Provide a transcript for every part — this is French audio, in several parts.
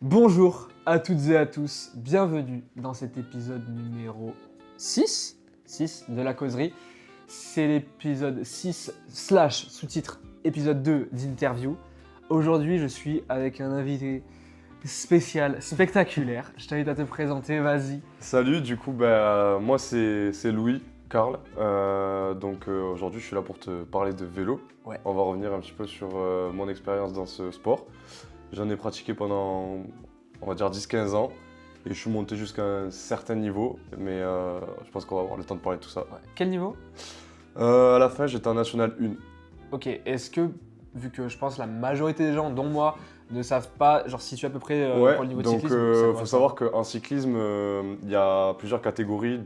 Bonjour à toutes et à tous, bienvenue dans cet épisode numéro 6 de la causerie. C'est l'épisode 6 / sous-titre épisode 2 d'interview. Aujourd'hui, je suis avec un invité spécial, spectaculaire. Je t'invite à te présenter, vas-y. Salut, du coup, moi c'est Louis, Karl. Aujourd'hui, je suis là pour te parler de vélo. Ouais. On va revenir un petit peu sur mon expérience dans ce sport. J'en ai pratiqué pendant, on va dire, 10-15 ans. Et je suis monté jusqu'à un certain niveau. Mais je pense qu'on va avoir le temps de parler de tout ça. Ouais. Quel niveau ? À la fin, j'étais en National 1. Ok, est-ce que, vu que je pense la majorité des gens, dont moi, ne savent pas, genre situer à peu près pour le niveau de cyclisme, il faut savoir qu'en cyclisme, il y a plusieurs catégories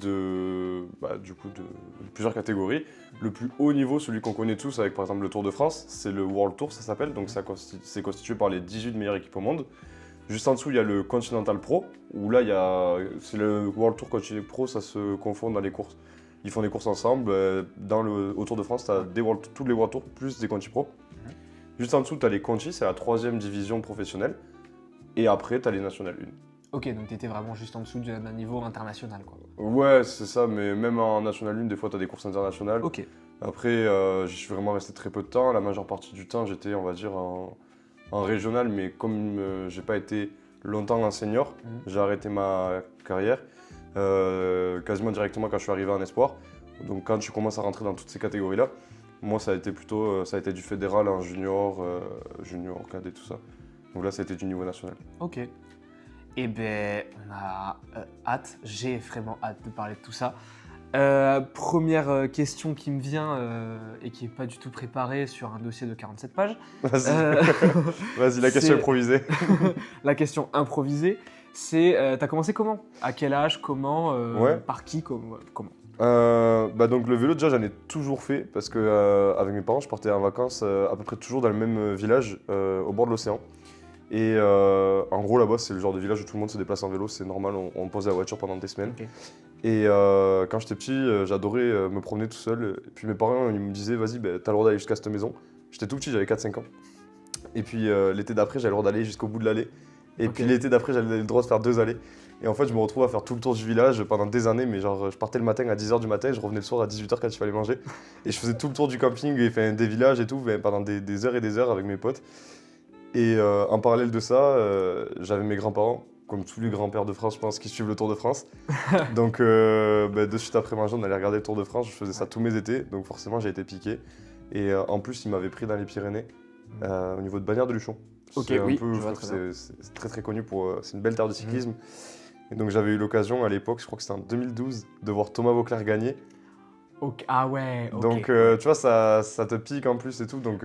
plusieurs catégories. Le plus haut niveau, celui qu'on connaît tous avec par exemple le Tour de France, c'est le World Tour, ça s'appelle. Donc c'est constitué par les 18 meilleures équipes au monde. Juste en dessous, il y a le Continental Pro, où là, c'est le World Tour Continental Pro, ça se confond dans les courses. Ils font des courses ensemble. Au Tour de France, tu as tous les World Tours plus des Conti Pro. Juste en dessous, tu as les Conti, c'est la 3e division professionnelle. Et après, tu as les National 1. Ok, donc tu étais vraiment juste en dessous d'un niveau international, quoi. Ouais, c'est ça, mais même en National 1, des fois, tu as des courses internationales. Ok. Après, j'y suis vraiment resté très peu de temps. La majeure partie du temps, j'étais, on va dire, en régional, mais comme j'ai pas été longtemps en senior, j'ai arrêté ma carrière quasiment directement quand je suis arrivé en espoir. Donc quand tu commences à rentrer dans toutes ces catégories-là, moi ça a été du fédéral en junior, cadet, tout ça. Donc là ça a été du niveau national. Ok. Eh ben, on a hâte, j'ai vraiment hâte de parler de tout ça. Première question qui me vient et qui n'est pas du tout préparée sur un dossier de 47 pages. Vas-y, vas-y, la question improvisée. La question improvisée, c'est t'as commencé comment ? À quel âge ? Comment ? Par qui ? Comment ? Donc le vélo déjà j'en ai toujours fait parce que avec mes parents je partais en vacances à peu près toujours dans le même village au bord de l'océan. Et en gros là-bas c'est le genre de village où tout le monde se déplace en vélo, c'est normal, on pose la voiture pendant des semaines. Okay. Et quand j'étais petit j'adorais me promener tout seul. Et puis mes parents ils me disaient vas-y t'as le droit d'aller jusqu'à cette maison. J'étais tout petit, j'avais 4-5 ans. Et puis l'été d'après j'avais le droit d'aller jusqu'au bout de l'allée. Et puis l'été d'après j'avais le droit de faire 2 allées. Et en fait, je me retrouve à faire tout le tour du village pendant des années, mais genre, je partais le matin à 10h du matin, je revenais le soir à 18h quand il fallait manger. Et je faisais tout le tour du camping, et, des villages et tout, pendant des heures et des heures avec mes potes. Et en parallèle de ça, j'avais mes grands-parents, comme tous les grands-pères de France, je pense, qui suivent le Tour de France. Donc, de suite après manger, on allait regarder le Tour de France, je faisais ça tous mes étés, donc forcément, j'ai été piqué. Et en plus, ils m'avaient pris dans les Pyrénées, au niveau de Bagnères de Luchon. Ok, oui, je vois très bien. C'est très très connu c'est une belle terre de cyclisme. Et donc j'avais eu l'occasion à l'époque, je crois que c'était en 2012, de voir Thomas Vauclair gagner. Okay. Ah ouais, ok. Donc tu vois, ça te pique en plus et tout. Donc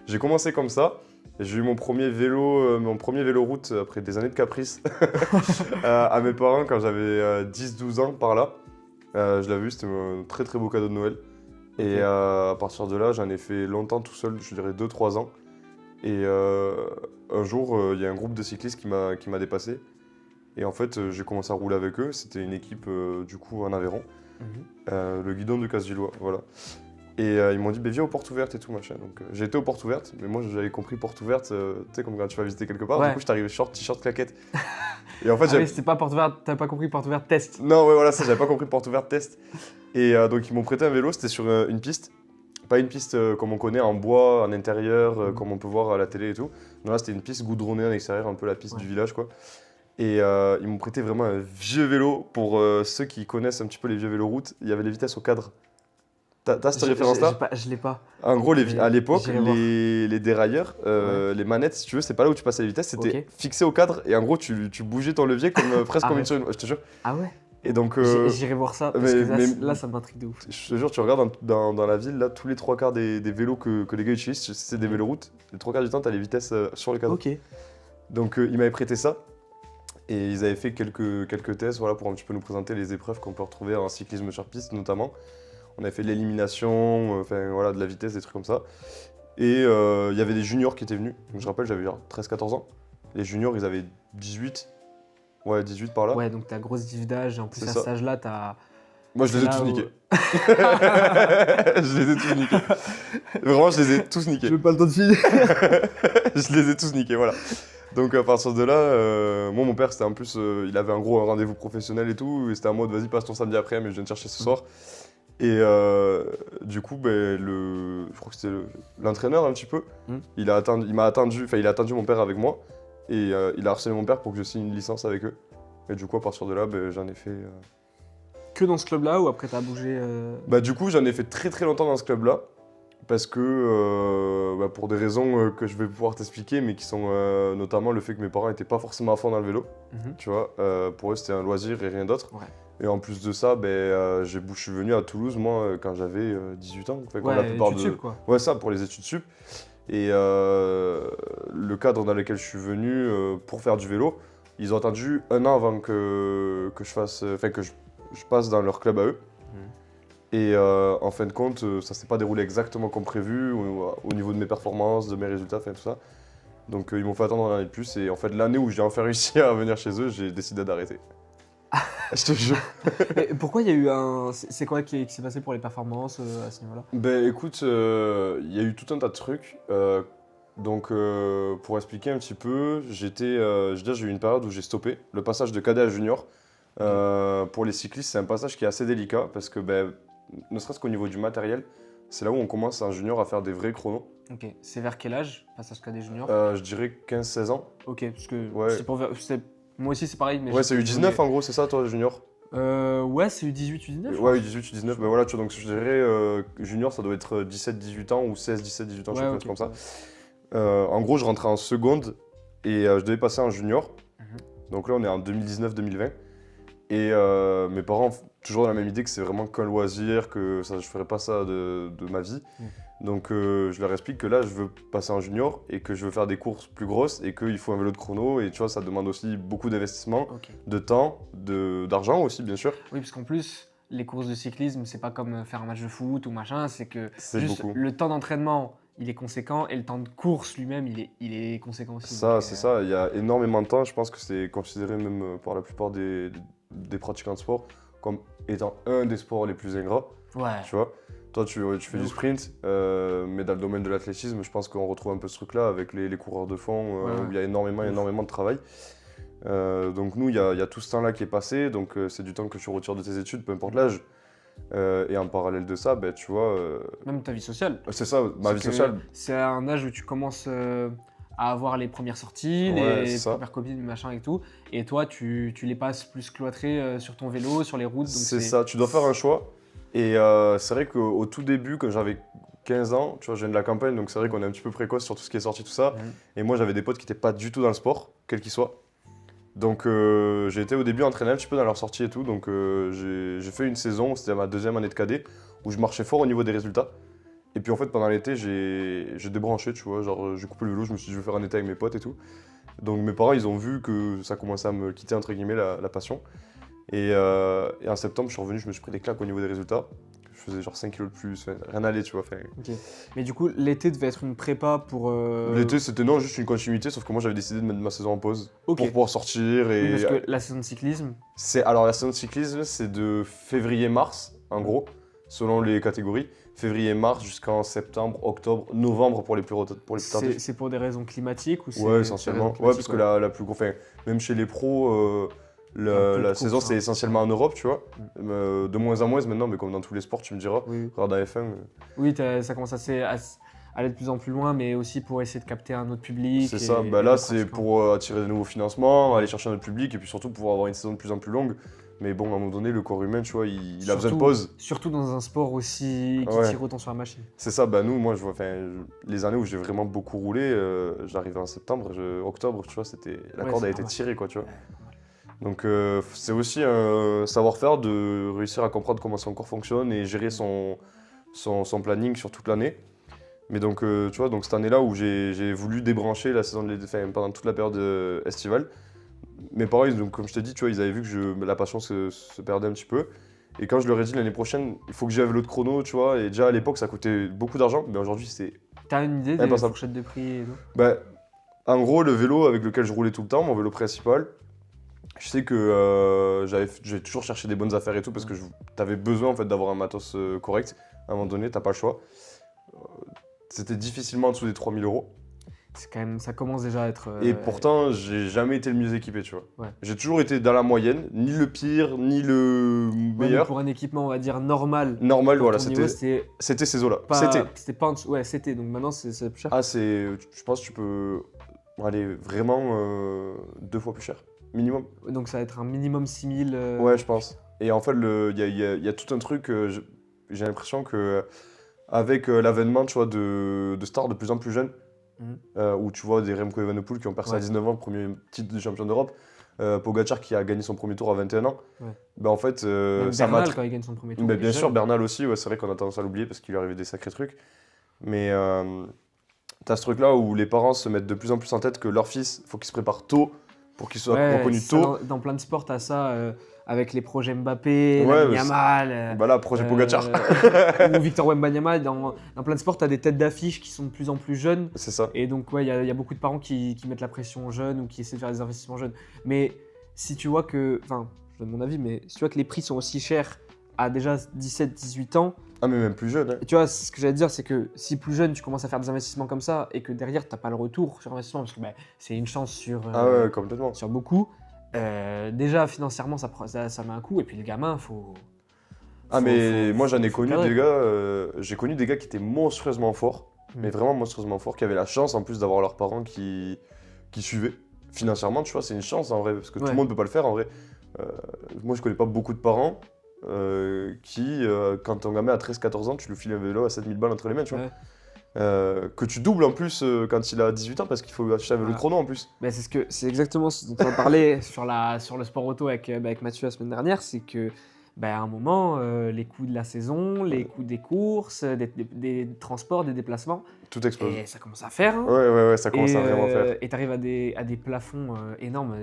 j'ai commencé comme ça. Et j'ai eu mon premier vélo route après des années de caprice à mes parents quand j'avais 10-12 ans par là. Je l'avais vu, c'était un très très beau cadeau de Noël. Et à partir de là, j'en ai fait longtemps tout seul, je dirais 2-3 ans. Et un jour, il y a un groupe de cyclistes qui m'a dépassé. Et en fait, j'ai commencé à rouler avec eux. C'était une équipe du coup en Aveyron, le guidon de Casvillois, voilà. Et ils m'ont dit viens aux portes ouvertes et tout machin. Donc j'ai été aux portes ouvertes, mais moi j'avais compris portes ouvertes, tu sais comme quand tu vas visiter quelque part. Ouais. Du coup, j'étais arrivé short, t-shirt, claquette. Et en fait, c'était pas porte ouverte, t'as pas compris porte ouverte test. Non, ouais, voilà, ça j'avais pas compris porte ouverte test. Et donc ils m'ont prêté un vélo, c'était sur une piste. Pas une piste comme on connaît en bois, en intérieur, comme on peut voir à la télé et tout. Non, là c'était une piste goudronnée en extérieur, un peu la piste du village quoi. Et ils m'ont prêté vraiment un vieux vélo. Pour ceux qui connaissent un petit peu les vieux vélos routes, il y avait les vitesses au cadre. T'as cette référence-là ? Je l'ai pas. En gros, à l'époque, les dérailleurs, les manettes, si tu veux, c'est pas là où tu passais les vitesses, c'était fixé au cadre. Et en gros, tu bougeais ton levier comme, presque comme une sur une... Je te jure. Ah ouais ? Et donc, j'irai voir ça, parce que là, ça m'intrigue de ouf. Je te jure, tu regardes dans la ville, là, tous les 3/4 des vélos que les gars utilisent, c'est des vélos routes. Les 3/4 du temps, t'as les vitesses sur le cadre. Ok. Donc, ils m'avaient prêté ça. Et ils avaient fait quelques tests pour un petit peu nous présenter les épreuves qu'on peut retrouver en cyclisme sur piste notamment. On avait fait de l'élimination, de la vitesse, des trucs comme ça. Et il y avait des juniors qui étaient venus. Donc, je rappelle, j'avais 13-14 ans. Les juniors, ils avaient 18. Ouais, 18 par là. Ouais, donc t'as grosse diff d'âge. En plus, à cet âge-là, Moi, je les ai là tous où- niqués. Je les ai tous niqués. Vraiment, je les ai tous niqués. Je veux pas le temps de finir. Je les ai tous niqués, voilà. Donc à partir de là, moi mon père c'était en plus, il avait un gros rendez-vous professionnel et tout, et c'était en mode vas-y passe ton samedi après, mais je viens te chercher ce soir. Et du coup, je crois que c'était l'entraîneur un petit peu, il a attendu mon père avec moi, et il a harcelé mon père pour que je signe une licence avec eux. Et du coup à partir de là, j'en ai fait... Que dans ce club-là ou après t'as bougé Du coup j'en ai fait très très longtemps dans ce club-là. Parce que, pour des raisons que je vais pouvoir t'expliquer, mais qui sont notamment le fait que mes parents n'étaient pas forcément à fond dans le vélo, tu vois. Pour eux, c'était un loisir et rien d'autre. Ouais. Et en plus de ça, je suis venu à Toulouse, moi, quand j'avais 18 ans. Enfin, quand la plupart études sup, quoi. Ouais, ça, pour les études sup. Et le cadre dans lequel je suis venu pour faire du vélo, ils ont attendu un an avant que je passe dans leur club à eux. Et en fin de compte, ça s'est pas déroulé exactement comme prévu au niveau de mes performances, de mes résultats, tout ça. Donc ils m'ont fait attendre une année de plus et en fait l'année où j'ai enfin réussi à venir chez eux, j'ai décidé d'arrêter. Je te jure. Et pourquoi il y a eu un... C'est quoi qui s'est passé pour les performances à ce niveau-là? Écoute, il y a eu tout un tas de trucs. Pour expliquer un petit peu, j'ai eu une période où j'ai stoppé le passage de cadet à junior. Pour les cyclistes, c'est un passage qui est assez délicat parce que ne serait-ce qu'au niveau du matériel, c'est là où on commence en junior à faire des vrais chronos. Ok, c'est vers quel âge, passage cadet junior? Je dirais 15-16 ans. Ok, parce que Ouais. moi aussi c'est pareil. Mais Ouais, c'est U19 en gros, c'est ça toi, junior? Ouais, c'est U18, U19. Ouais, U18, U19, voilà, tu vois, donc je dirais junior, ça doit être 17-18 ans ou 16-17-18 ans, Ouais, quelque ok, chose comme ça. ouais. En gros, je rentrais en seconde et je devais passer en junior. Mhm. Donc là, on est en 2019-2020. Et mes parents, toujours dans la même idée que c'est vraiment qu'un loisir, que ça, je ferais pas ça de ma vie. Donc je leur explique que là, je veux passer en junior et que je veux faire des courses plus grosses et qu'il faut un vélo de chrono. Et tu vois, ça demande aussi beaucoup d'investissement, de temps, d'argent aussi, bien sûr. Oui, parce qu'en plus, les courses de cyclisme, c'est pas comme faire un match de foot ou machin, c'est que C'est juste beaucoup. le temps d'entraînement, il est conséquent et le temps de course lui-même, il est conséquent aussi. Ça, Donc, c'est ça. Il y a énormément de temps. Je pense que c'est considéré même par la plupart des pratiquants de sport comme étant un des sports les plus ingrats. Ouais. Tu vois, toi, tu fais du sprint, mais dans le domaine de l'athlétisme, je pense qu'on retrouve un peu ce truc-là avec les coureurs de fond, où il y a énormément de travail. Donc nous, il y a tout ce temps-là qui est passé, donc c'est du temps que tu retires de tes études, peu importe l'âge. Et en parallèle de ça, tu vois... Même ta vie sociale. C'est ça, ma vie sociale. C'est un âge où tu commences à avoir les premières sorties, Ouais, les c'est ça. premières copines, machin et tout. Et toi, tu les passes plus cloîtrés sur ton vélo, sur les routes. Donc C'est ça, tu dois faire un choix. Et c'est vrai qu'au tout début, quand j'avais 15 ans, tu vois, je viens de la campagne, donc c'est vrai qu'on est un petit peu précoce sur tout ce qui est sorti, tout ça. Et moi, j'avais des potes qui n'étaient pas du tout dans le sport, quel qu'il soit. Donc j'ai été au début entraîné un petit peu dans leur sortie et tout. Donc j'ai fait une saison, c'était ma deuxième année de cadet, où je marchais fort au niveau des résultats. Et puis en fait, pendant l'été, j'ai débranché, tu vois, genre j'ai coupé le vélo, je me suis dit je vais faire un été avec mes potes et tout. Donc mes parents, ils ont vu que ça commençait à me quitter, entre guillemets, la passion. Et en septembre, je suis revenu, je me suis pris des claques au niveau des résultats. Je faisais genre 5 kilos de plus, rien n'allait, tu vois. Ok. Mais du coup, l'été devait être une prépa pour... L'été, c'était non, juste une continuité, sauf que moi j'avais décidé de mettre ma saison en pause Ok. pour pouvoir sortir. Et... Oui, parce que la saison de cyclisme... Alors la saison de cyclisme, c'est de février-mars, en gros, selon les catégories. Février-mars jusqu'en septembre, octobre, novembre pour les plus tardifs. C'est pour des raisons climatiques ou c'est... Ouais, essentiellement. Ouais, parce que la plus... Enfin, même chez les pros... la saison, c'est essentiellement en Europe, tu vois. De moins en moins maintenant, mais comme dans tous les sports, tu me diras. Oui. Regarde la F1. Oui, ça commence à aller de plus en plus loin, mais aussi pour essayer de capter un autre public. C'est ça. Là, c'est pour attirer de nouveaux financements, aller chercher un autre public, et puis surtout pour avoir une saison de plus en plus longue. Mais bon, à un moment donné, le corps humain, tu vois, il a besoin de pause. Surtout dans un sport aussi qui tire autant sur la machine. C'est ça. Nous, moi, je vois. Les années où j'ai vraiment beaucoup roulé, j'arrivais en septembre, octobre, tu vois, la corde a été tirée, quoi, tu vois. Donc c'est aussi un savoir-faire de réussir à comprendre comment son corps fonctionne et gérer son planning sur toute l'année. Mais donc tu vois, donc cette année-là où j'ai voulu débrancher la saison de l'été, pendant toute la période estivale, mes parents, donc, comme je t'ai dit, tu vois, ils avaient vu que la passion se perdait un petit peu. Et quand je leur ai dit l'année prochaine, il faut que j'aie un vélo de chrono, tu vois, et déjà à l'époque ça coûtait beaucoup d'argent, mais aujourd'hui c'est... T'as une idée des fourchettes de prix et tout? En gros, le vélo avec lequel je roulais tout le temps, mon vélo principal, Je sais que j'ai toujours cherché des bonnes affaires et tout parce que t'avais besoin en fait d'avoir un matos correct. À un moment donné, t'as pas le choix. C'était difficilement en dessous des 3000 euros. C'est quand même, ça commence déjà à être. Et pourtant, j'ai jamais été le mieux équipé, tu vois. Ouais. J'ai toujours été dans la moyenne, ni le pire, ni le Ouais, mais meilleur. pour un équipement, on va dire normal. Normal, pour voilà, ton niveau, c'était ces eaux-là. pas, c'était pas en dessous. Ouais, c'était. Donc maintenant, c'est plus cher. Ah, je pense que tu peux aller vraiment 2 fois plus cher, minimum. Donc ça va être un minimum 6000. Ouais, je pense. Et en fait, il y a tout un truc, j'ai l'impression que avec l'avènement, tu vois, de stars de plus en plus jeunes, où tu vois des Remco Evenepoel qui ont percé à 19 ans, le premier titre de champion d'Europe, Pogacar qui a gagné son premier tour à 21 ans. Ouais. Ben en fait, Même ça Bernal, quand il gagne son premier tour. Ben, bien sûr, Bernal aussi, ouais, c'est vrai qu'on a tendance à l'oublier parce qu'il lui arrivait des sacrés trucs. Mais t'as ce truc-là où les parents se mettent de plus en plus en tête que leur fils, faut qu'il se prépare tôt pour qu'il soit reconnu tôt. Dans plein de sports, t'as ça avec les projets Mbappé, Ouais, Yamal. Bah là, projet Pogacar. Ou Victor Wembanyama. Dans plein de sports, t'as des têtes d'affiche qui sont de plus en plus jeunes. C'est ça. Et donc, ouais, il y a beaucoup de parents qui mettent la pression aux jeunes ou qui essaient de faire des investissements jeunes. Mais si tu vois que, enfin, je donne mon avis, mais si tu vois que les prix sont aussi chers à déjà 17-18 ans. Ah, mais même plus jeune. Hein. Tu vois, ce que j'allais te dire, c'est que si plus jeune, tu commences à faire des investissements comme ça et que derrière, t'as pas le retour sur investissement, parce que c'est une chance sur, ah ouais, complètement. sur beaucoup. Déjà, financièrement, ça met un coup. Et puis le gamin, moi j'en ai connu des gars, j'ai connu des gars qui étaient monstrueusement forts, mais vraiment monstrueusement forts, qui avaient la chance en plus d'avoir leurs parents qui suivaient. Financièrement, tu vois, c'est une chance en vrai, parce que tout le monde peut pas le faire en vrai. Moi je connais pas beaucoup de parents qui, quand ton gamin a 13-14 ans, tu lui files un vélo à 7000 balles entre les mains, tu vois. Que tu doubles en plus quand il a 18 ans parce qu'il faut acheter un vélo chrono en plus. Mais c'est exactement ce dont on parlait sur le sport auto avec Mathieu la semaine dernière, c'est que à un moment, les coûts de la saison, les coûts des courses, des transports, des déplacements, tout explose. Et ça commence à faire. Hein. Ouais, ça commence à vraiment faire. Et t'arrives à des plafonds énormes,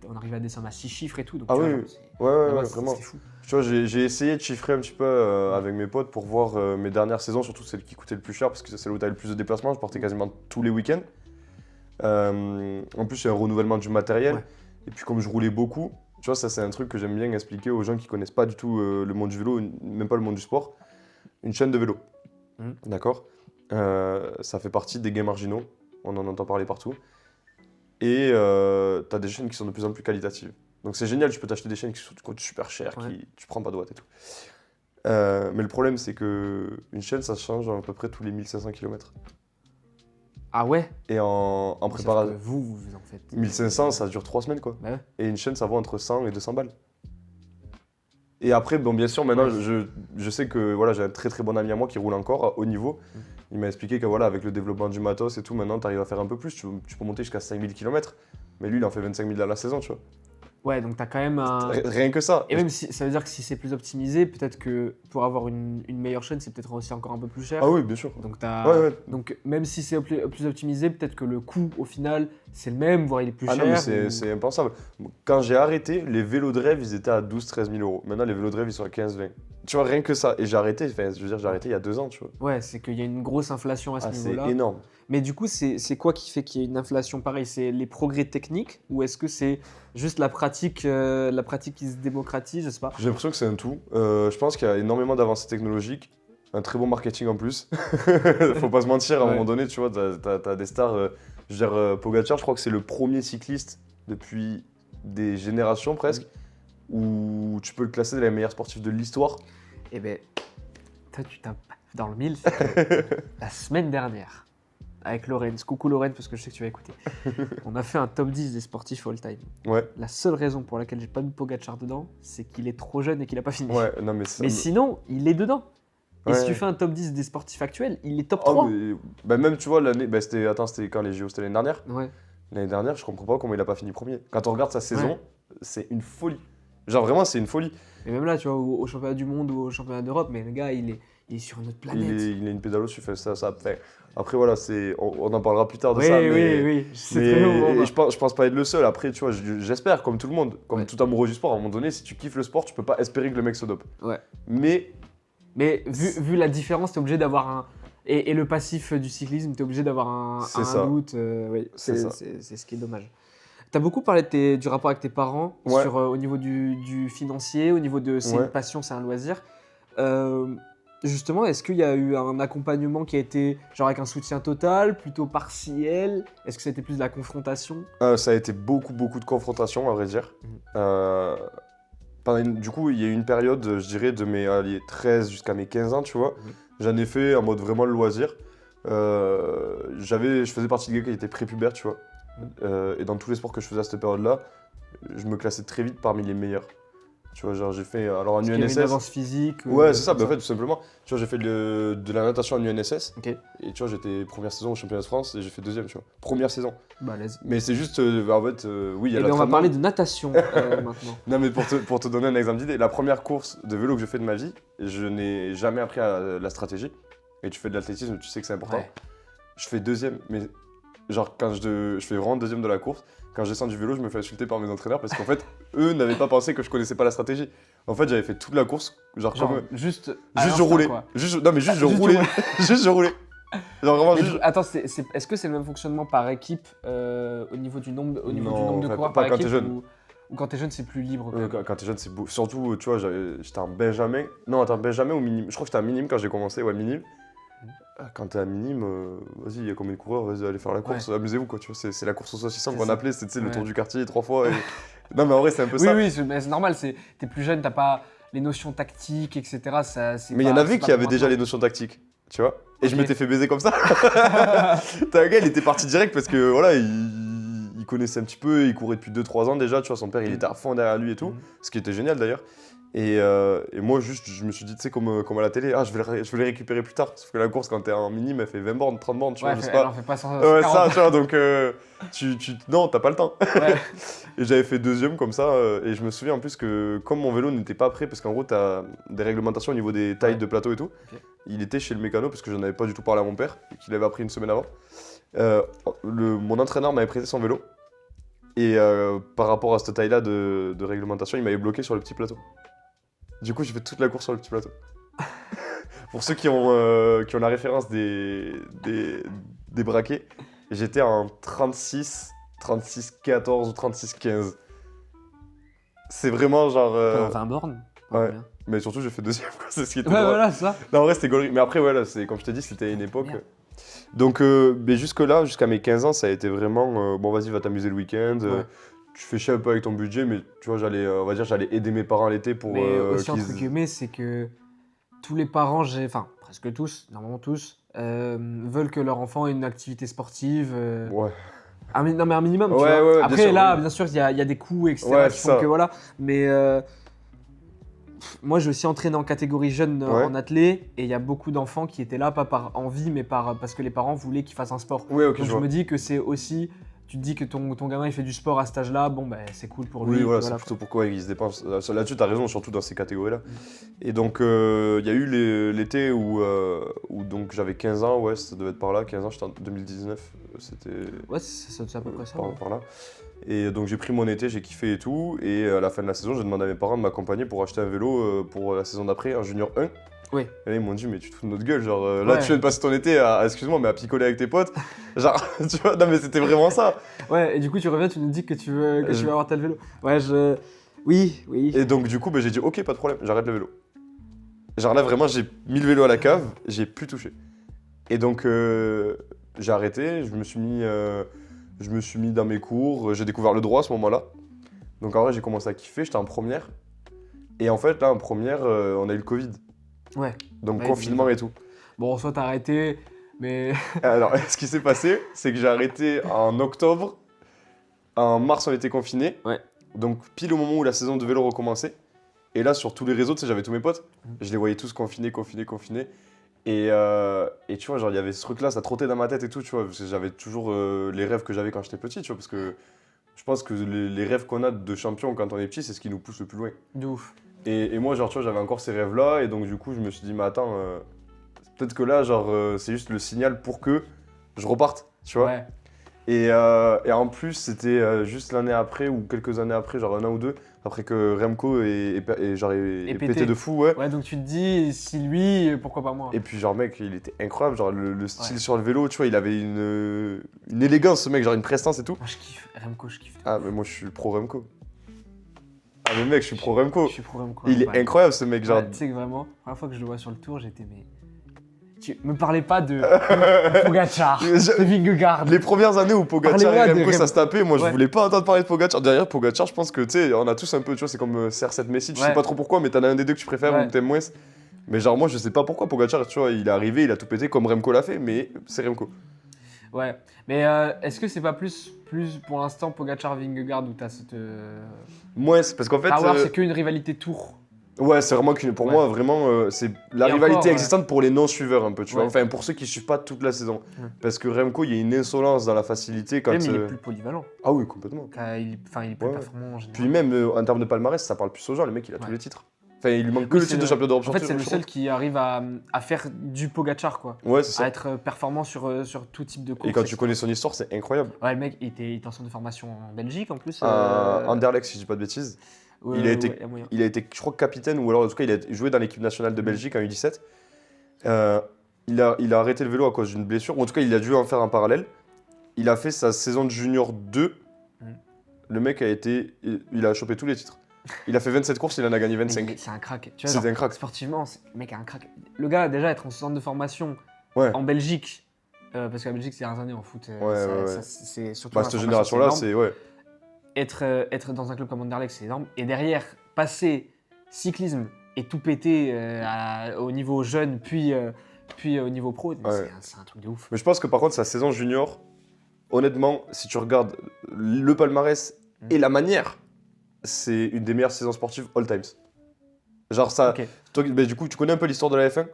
on arrive à des sommes à 6 chiffres et tout. Donc, ouais, vraiment. C'est fou. Tu vois, j'ai essayé de chiffrer un petit peu avec mes potes pour voir mes dernières saisons, surtout celles qui coûtaient le plus cher, parce que c'est celle où tu as le plus de déplacements. Je partais quasiment tous les week-ends. En plus, il y a un renouvellement du matériel. Ouais. Et puis, comme je roulais beaucoup, tu vois, ça, c'est un truc que j'aime bien expliquer aux gens qui connaissent pas du tout le monde du vélo, même pas le monde du sport. Une chaîne de vélo. D'accord ? Ça fait partie des gains marginaux. On en entend parler partout. Et tu as des chaînes qui sont de plus en plus qualitatives. Donc c'est génial, tu peux t'acheter des chaînes qui coûtent super cher, tu prends pas de watts et tout. Mais le problème, c'est qu'une chaîne, ça change à peu près tous les 1500 km. Ah ouais? Et en préparation. Vous en faites. 1500, ça dure 3 semaines, quoi. Bah ouais. Et une chaîne, ça vaut entre 100 et 200 balles. Et après, bon, bien sûr, maintenant, je sais que voilà, j'ai un très très bon ami à moi qui roule encore à haut niveau. Il m'a expliqué que voilà, avec le développement du matos et tout, maintenant, tu arrives à faire un peu plus. Tu peux monter jusqu'à 5000 km. Mais lui, il en fait 25 000 à la saison, tu vois. Ouais, donc t'as quand même un... Rien que ça. Et même si ça veut dire que si c'est plus optimisé, peut-être que pour avoir une meilleure chaîne, c'est peut-être aussi encore un peu plus cher. Ah oui, bien sûr. Donc, donc même si c'est plus optimisé, peut-être que le coût, au final, c'est le même, voire il est plus cher. Ah non, mais c'est impensable. Quand j'ai arrêté, les vélos de rêve, ils étaient à 12-13 000 euros. Maintenant, les vélos de rêve, ils sont à 15-20. Tu vois, rien que ça. Et j'ai arrêté, enfin, je veux dire, j'ai arrêté il y a 2 ans, tu vois. Ouais, c'est qu'il y a une grosse inflation à ce niveau-là. C'est énorme. Mais du coup, c'est quoi qui fait qu'il y ait une inflation pareille? C'est les progrès techniques ou est-ce que c'est juste la pratique qui se démocratise? Je sais pas. J'ai l'impression que c'est un tout. Je pense qu'il y a énormément d'avancées technologiques, un très bon marketing en plus. Faut pas se mentir, à un moment donné, tu vois, t'as des stars. Je veux dire, Pogacar, je crois que c'est le premier cycliste depuis des générations presque où tu peux le classer dans les meilleurs sportifs de l'histoire. Eh ben, toi, tu tapes dans le mille. La semaine dernière. Avec Lorenz, coucou Lorenz parce que je sais que tu vas écouter. On a fait un top 10 des sportifs all-time. Ouais. La seule raison pour laquelle j'ai pas mis Pogacar dedans, c'est qu'il est trop jeune et qu'il a pas fini. Ouais, non mais sinon, il est dedans. Et si tu fais un top 10 des sportifs actuels, il est top 3. Mais, même tu vois l'année, c'était quand les JO, c'était l'année dernière. Ouais. L'année dernière, je comprends pas comment il a pas fini premier. Quand on regarde sa saison, c'est une folie. Genre vraiment, c'est une folie. Et même là, tu vois, au championnat du monde ou au championnat d'Europe, mais le gars, il est sur une autre planète. Il est une pédalo dessus, ça fait. Après voilà, on en parlera plus tard de ça. Oui, c'est très long. Je pense pas être le seul. Après, tu vois, j'espère, comme tout le monde, comme tout amoureux du sport, à un moment donné, si tu kiffes le sport, tu peux pas espérer que le mec se dope. Ouais. Mais vu la différence, t'es obligé d'avoir un... Et le passif du cyclisme, t'es obligé d'avoir un doute. C'est ce qui est dommage. T'as beaucoup parlé du rapport avec tes parents, Ouais. au niveau du financier, au niveau de c'est Ouais. une passion, c'est un loisir. Justement, est-ce qu'il y a eu un accompagnement qui a été genre avec un soutien total, plutôt partiel? Est-ce que c'était plus de la confrontation? Ça a été beaucoup de confrontations, à vrai dire. Du coup, il y a eu une période, je dirais, de mes 13 jusqu'à mes 15 ans, tu vois. J'en ai fait en mode vraiment le loisir. Je faisais partie des gars qui étaient prépubères, tu vois. Et dans tous les sports que je faisais à cette période-là, je me classais très vite parmi les meilleurs. Tu vois, genre j'ai fait alors en Est-ce qu'il y avait une UNSS. avance physique? Ouais, c'est ça, comme en fait, tout simplement. Tu vois, j'ai fait de la natation en UNSS. Ok, Et tu vois, j'étais première saison au championnat de France et j'ai fait deuxième, tu vois. Première saison. bah let's go. Mais c'est juste, en fait, oui, il y a Eh bien, on va l'entraînement. parler de natation maintenant. Non, mais pour te donner un exemple d'idée, la première course de vélo que je fais de ma vie, je n'ai jamais appris la stratégie. Et tu fais de l'athlétisme, tu sais que c'est important. Ouais. Je fais deuxième, mais genre quand je fais vraiment deuxième de la course, quand je descends du vélo, je me fais insulter par mes entraîneurs parce qu'en fait, eux n'avaient pas pensé que je connaissais pas la stratégie. En fait, j'avais fait toute la course, genre Genre, comme juste juste je l'instinct, roulais. quoi. Non mais juste je Juste tu roulais. roulais. Juste je roulais. Genre vraiment Mais juste. attends, est-ce que c'est le même fonctionnement par équipe au niveau du nombre, Non, du nombre de enfin, coureurs pas par quand équipe t'es jeune. ou quand t'es jeune c'est plus libre quand même. Quand t'es jeune, c'est beau. Surtout, tu vois, j'étais un Benjamin. Non, attends, Benjamin ou minime. Je crois que j'étais un minime quand j'ai commencé, ouais, minime. Quand t'es un minime, vas-y, il y a combien de coureurs, vas-y, allez faire la course, amusez-vous, quoi, tu vois. C'est la course aux saucissons C'est qu'on ça. appelait, c'était tu sais, le Ouais. tour du quartier 3 fois. Non, mais en vrai, c'est un peu Oui, ça. oui, mais c'est normal, t'es plus jeune, t'as pas les notions tactiques, etc. Mais il y en avait qui avaient déjà les notions tactiques, tu vois. Et je Ok. m'étais fait baiser comme ça. T'as un gars, il était parti direct parce que voilà, il connaissait un petit peu, il courait depuis 2-3 ans déjà, tu vois. Son père, il était à fond derrière lui et tout, ce qui était génial d'ailleurs. Et moi, juste, je me suis dit, tu sais, comme à la télé, je vais les récupérer plus tard. Sauf que la course, quand t'es en minime, elle fait 20 bornes, 30 bornes, tu Ouais, vois, je sais elle pas. en fait pas 140. Ouais, ça, tu vois, donc non, t'as pas le temps. Ouais. Et j'avais fait deuxième comme ça, et je me souviens en plus que comme mon vélo n'était pas prêt, parce qu'en gros t'as des réglementations au niveau des tailles Ouais. de plateau et tout, Ok. il était chez le mécano, parce que j'en avais pas du tout parlé à mon père, et qu'il avait appris une semaine avant. Mon entraîneur m'avait prêté son vélo, et par rapport à cette taille-là de réglementation, il m'avait bloqué sur le petit plateau. Du coup j'ai fait toute la course sur le petit plateau. Pour ceux qui ont la référence des braquets, j'étais en 36-14 ou 36-15. C'est vraiment genre. Pendant 20 bornes. ouais. Bien. Mais surtout, j'ai fait deuxième, quoi. C'est ce qui était Ouais, drôle. voilà, ça. Non, en vrai, c'était gaulerie. Mais après, ouais, là, comme je t'ai dit, c'était une époque. Merde. Donc, mais jusque-là, jusqu'à mes 15 ans, ça a été vraiment. Bon, vas-y, va t'amuser le week-end. Ouais. Tu fais chier un peu avec ton budget, mais tu vois, on va dire, j'allais aider mes parents l'été pour. Mais aussi, qu'ils- entre guillemets, c'est que tous les parents, enfin, presque tous, normalement tous, veulent que leur enfant ait une activité sportive. Ouais. Non, mais un minimum, tu Ouais, vois. ouais, bien Après, sûr, là, oui. bien sûr, il y a des coûts, etc. Ouais, qui c'est font ça. que voilà. Mais moi, j'ai aussi entraîné en catégorie jeune Ouais. en athlé, et il y a beaucoup d'enfants qui étaient là, pas par envie, mais parce que les parents voulaient qu'ils fassent un sport. Ouais, ok, Donc je je vois. me dis que c'est aussi. Tu te dis que ton gamin il fait du sport à cet âge-là, bon ben c'est cool pour lui. Oui, voilà, c'est voilà, plutôt pourquoi il se dépense. Là-dessus, t'as raison, surtout dans ces catégories-là. Mm. Et donc, il y a eu l'été où donc j'avais 15 ans, ouais, ça devait être par là, 15 ans, j'étais en 2019, c'était Ouais, c'est à peu près ça. par là. Et donc j'ai pris mon été, j'ai kiffé et tout, et à la fin de la saison, j'ai demandé à mes parents de m'accompagner pour acheter un vélo pour la saison d'après, un Junior 1. Oui. Et là, ils m'ont dit, mais tu te fous de notre gueule, genre là Ouais. tu viens de passer ton été excuse-moi, mais à picoler avec tes potes. Genre, tu vois, non mais c'était vraiment ça. Ouais, et du coup tu reviens, tu nous dis que tu veux Je- avoir tel vélo. Ouais, Oui. Et donc du coup, j'ai dit ok, pas de problème, j'arrête le vélo. Genre là vraiment, j'ai mis le vélo à la cave, j'ai plus touché. Et donc j'ai arrêté, je me suis mis dans mes cours, j'ai découvert le droit à ce moment-là. Donc en vrai, j'ai commencé à kiffer, j'étais en première. Et en fait là, en première, on a eu le Covid. Ouais. Donc Ouais, confinement et tout. Bon, soit t'as arrêté, mais. Alors, ce qui s'est passé, c'est que j'ai arrêté en octobre. En mars, on était confinés. Ouais. Donc, pile au moment où la saison de vélo recommençait. Et là, sur tous les réseaux, tu sais, j'avais tous mes potes. Je les voyais tous confinés. Et tu vois, genre, il y avait ce truc-là, ça trottait dans ma tête et tout, tu vois. Parce que j'avais toujours les rêves que j'avais quand j'étais petit, tu vois. Parce que je pense que les rêves qu'on a de champion quand on est petit, c'est ce qui nous pousse le plus loin. De ouf. Et moi, genre, tu vois, j'avais encore ces rêves-là. Et donc, du coup, je me suis dit, mais attends, peut-être que là, genre, c'est juste le signal pour que je reparte, tu vois. Ouais. Et en plus, c'était juste l'année après ou quelques années après, genre un an ou deux, après que Remco ait pété de fou, ouais. Ouais, donc tu te dis, si lui, pourquoi pas moi? Et puis genre mec, il était incroyable, genre le style sur le vélo, tu vois, il avait une élégance ce mec, genre une prestance et tout. Moi je kiffe, Remco, je kiffe. Ah mais moi je suis pro Remco. Ah mais mec, je suis pro Remco. Je suis pro Remco. Il est Ouais. incroyable ce mec, genre. Ouais, tu sais que vraiment, la première fois que je le vois sur le tour, j'étais mais... Tu me parlais pas de Pogacar, de Vingegaard. Les premières années où Pogacar Parlez-moi et de Remco ça se tapait, moi je Ouais. voulais pas entendre parler de Pogacar. Derrière Pogacar, je pense que tu sais, on a tous un peu, tu vois, c'est comme CR7 Messi, tu Ouais. sais pas trop pourquoi, mais t'en as un des deux que tu préfères Ouais. ou que t'aimes moins. Mais genre moi je sais pas pourquoi Pogacar, tu vois, il est arrivé, il a tout pété comme Remco l'a fait, mais c'est Remco. Ouais, mais est-ce que c'est pas plus pour l'instant Pogacar-Vingegaard où t'as cette... Moi c'est parce qu'en fait. Power, c'est qu'une rivalité tour. Ouais, c'est vraiment pour Ouais. moi, vraiment, c'est la Et rivalité encore, ouais. existante pour les non-suiveurs un peu, tu vois. Ouais. Enfin, pour ceux qui suivent pas toute la saison. Ouais. Parce que Remco, il y a une insolence dans la facilité quand. Même il est plus polyvalent. Ah oui, complètement. Il est plus Ouais. performant en général. Puis même en termes de palmarès, ça parle plus aux gens, le mec il a tous Ouais. les titres. Enfin, il lui manque que Oui, le c'est titre de champion d'Europe. En fait, c'est le je seul qui arrive à faire du Pogacar, quoi. crois. Ouais, c'est À ça. être performant sur tout type de course. Et quand tu etc. connais son histoire, c'est incroyable. Ouais, le mec, il était en centre de formation en Belgique, en plus. Anderlecht, si je dis pas de bêtises. Ouais, il a été- ouais, y a moyen. Il a été, je crois, capitaine, ou alors en tout cas, il a joué dans l'équipe nationale de Belgique en U17. Il a arrêté le vélo à cause d'une blessure, ou en tout cas, il a dû en faire un parallèle. Il a fait sa saison de junior 2. Mm. Le mec il a chopé tous les titres. Il a fait 27 courses, il en a gagné Mais 25. c'est un crack. Tu vois, C'est genre, un crack. sportivement, le mec est un crack. Le gars, déjà, être en centre de formation Ouais. en Belgique, parce qu'en Belgique, ces dernières années, en foot, Ouais. c'est surtout. Bah, la cette formation, génération-là, énorme. c'est. Ouais. Être dans un club comme Anderlecht, c'est énorme. Et derrière, passer cyclisme et tout péter au niveau jeune, puis au niveau pro, c'est un truc de ouf. Mais je pense que par contre, sa saison junior, honnêtement, si tu regardes le palmarès et la manière, c'est une des meilleures saisons sportives all times. Genre ça. Ok. Toi, bah, du coup, tu connais un peu l'histoire de la F1 ?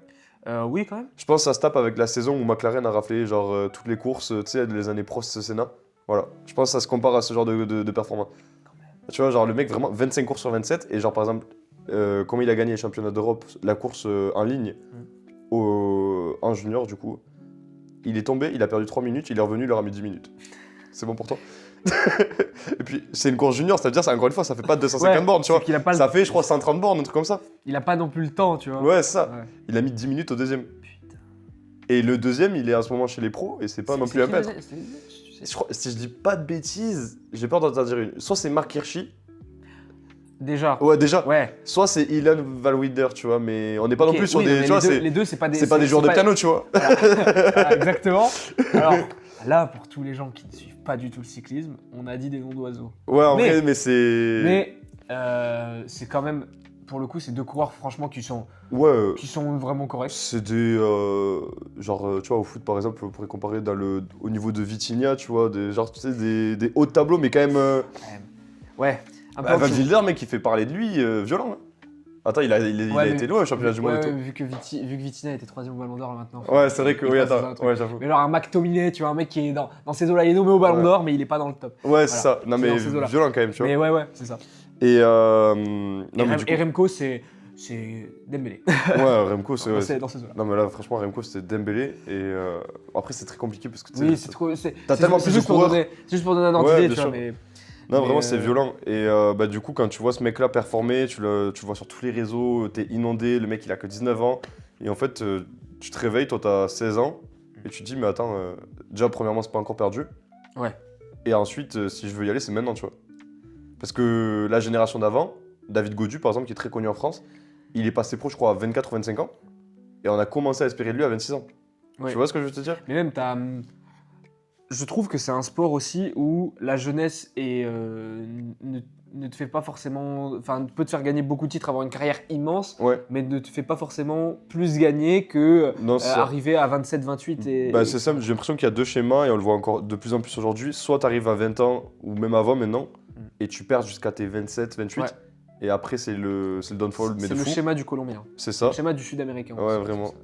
Oui, quand même. Je pense que ça se tape avec la saison où McLaren a raflé genre toutes les courses, tu sais, les années Prost, Senna. Voilà. Je pense que ça se compare à ce genre de performance. Tu vois, genre le mec vraiment 25 courses sur 27 et genre par exemple, comment il a gagné les championnats d'Europe, la course en ligne en junior du coup. Il est tombé, il a perdu 3 minutes, il est revenu, il leur a mis 10 minutes. C'est bon pour toi. Et puis c'est une course junior, c'est-à-dire, encore une fois, ça fait pas 250 Ouais, bornes, tu c'est vois. qu'il a pas Ça fait, je crois, 130 bornes, un truc comme ça. Il a pas non plus le temps, tu vois. Ouais, c'est ça. Ouais. Il a mis 10 minutes au deuxième. Putain. Et le deuxième, il est en ce moment chez les pros et c'est pas non plus un maître. Tu sais. Je crois, si je dis pas de bêtises, j'ai peur d'en dire une. Soit c'est Mark Hirschi. Déjà. Ouais, déjà. Ouais. Soit c'est Ilan Valwider, tu vois, mais on n'est pas Ok, non plus sur oui, des. mais Tu vois, les deux, c'est pas des. c'est pas des joueurs de piano, tu vois. Voilà, exactement. Alors, là, pour tous les gens qui ne suivent pas du tout le cyclisme, on a dit des noms d'oiseaux. Ouais, en Mais- vrai, mais c'est. Mais c'est quand même, pour le coup, c'est deux coureurs, franchement, qui sont Ouais. vraiment corrects. C'est des. Genre, tu vois, au foot par exemple, on pourrait comparer au niveau de Vitinha, tu vois, genre, tu sais, des hauts de tableau, mais quand même. Ouais. Un peu Van en dessous. Wilder, mec, il fait parler de lui violent. Hein. Attends, il a Ouais, été loin au championnat du monde Ouais, et vu que Vitina était 3ème au Ballon d'Or là, maintenant. tout. Ouais, c'est vrai que, Il oui, passe dans un attends, truc. ouais, j'avoue. Mais genre un McTominay, tu vois, un mec qui est dans ces eaux-là, il est nommé au Ballon Ouais. d'Or, mais il est pas dans le top. Ouais, c'est Voilà. ça. Non, C'est mais dans ces eaux-là. violent quand même, tu vois. Mais ouais, c'est ça. Et. Non, Et, mais du coup. et Remco, c'est Dembélé. Ouais, Remco, c'est. Ouais, Dans ces eaux-là. non, mais là, franchement, Remco, c'était Dembélé. Et après, c'est très compliqué parce que tu sais. Oui, c'est trop. T'as tellement c'est plus de juste pour coureurs. donner, c'est juste pour donner un ordre Ouais, d'idée, bien tu vois, sûr. mais. Non, Mais, vraiment, c'est violent. Et bah, du coup, quand tu vois ce mec-là performer, tu le vois sur tous les réseaux, t'es inondé, le mec, il a que 19 ans. Et en fait, tu te réveilles, toi, t'as 16 ans, et tu te dis, mais attends, déjà, premièrement, c'est pas encore perdu. Ouais. Et ensuite, si je veux y aller, c'est maintenant, tu vois. Parce que la génération d'avant, David Gaudu, par exemple, qui est très connu en France, il est passé pro, je crois, à 24 ou 25 ans. Et on a commencé à espérer de lui à 26 ans. Ouais. Tu vois ce que je veux te dire? Mais même, je trouve que c'est un sport aussi où la jeunesse ne te fait pas forcément. Enfin, peut te faire gagner beaucoup de titres, avoir une carrière immense, Ouais. mais ne te fait pas forcément plus gagner que Non, c'est ça. arriver à 27, 28 et. Bah, c'est simple, j'ai l'impression qu'il y a deux schémas et on le voit encore de plus en plus aujourd'hui. Soit tu arrives à 20 ans ou même avant maintenant et tu perds jusqu'à tes 27, 28 Ouais. et après c'est le downfall mais C'est de le fou. schéma du Colombien. C'est Le ça. schéma du Sud-Américain. Ouais, aussi. vraiment.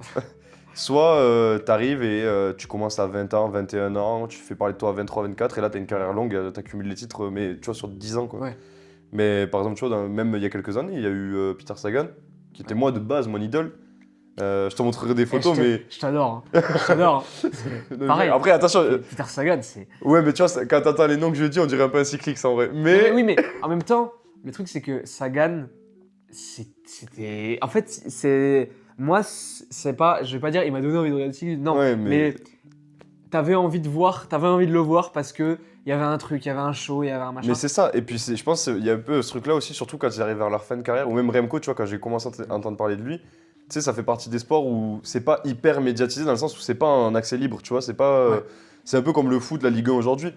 Soit tu arrives et tu commences à 20 ans, 21 ans, tu fais parler de toi à 23, 24 et là tu as une carrière longue, tu accumules les titres mais tu vois sur 10 ans quoi. Ouais. Mais par exemple, tu vois même il y a quelques années, il y a eu Peter Sagan qui était moi de base mon idole. Je te montrerai des photos, mais. Je t'adore. Hein. Je t'adore. Hein. Pareil. Après, attention. Peter Sagan, c'est. Ouais, mais tu vois, quand t'entends les noms que je dis, on dirait un peu un cycliste en vrai. Mais. Oui, mais en même temps, le truc, c'est que Sagan, c'était. En fait, c'est. Moi, c'est pas. Je vais pas dire, il m'a donné envie de regarder le cyclisme. Non, Ouais, mais t'avais envie de le voir parce que il y avait un truc, il y avait un show, il y avait un machin. Mais c'est ça, et puis je pense qu'il y a un peu ce truc-là aussi, surtout quand ils arrivent vers leur fin de carrière, ou même Remco, tu vois, quand j'ai commencé à entendre parler de lui, tu sais, ça fait partie des sports où c'est pas hyper médiatisé, dans le sens où c'est pas un accès libre, tu vois, c'est pas. Ouais. C'est un peu comme le foot, la Ligue 1 aujourd'hui.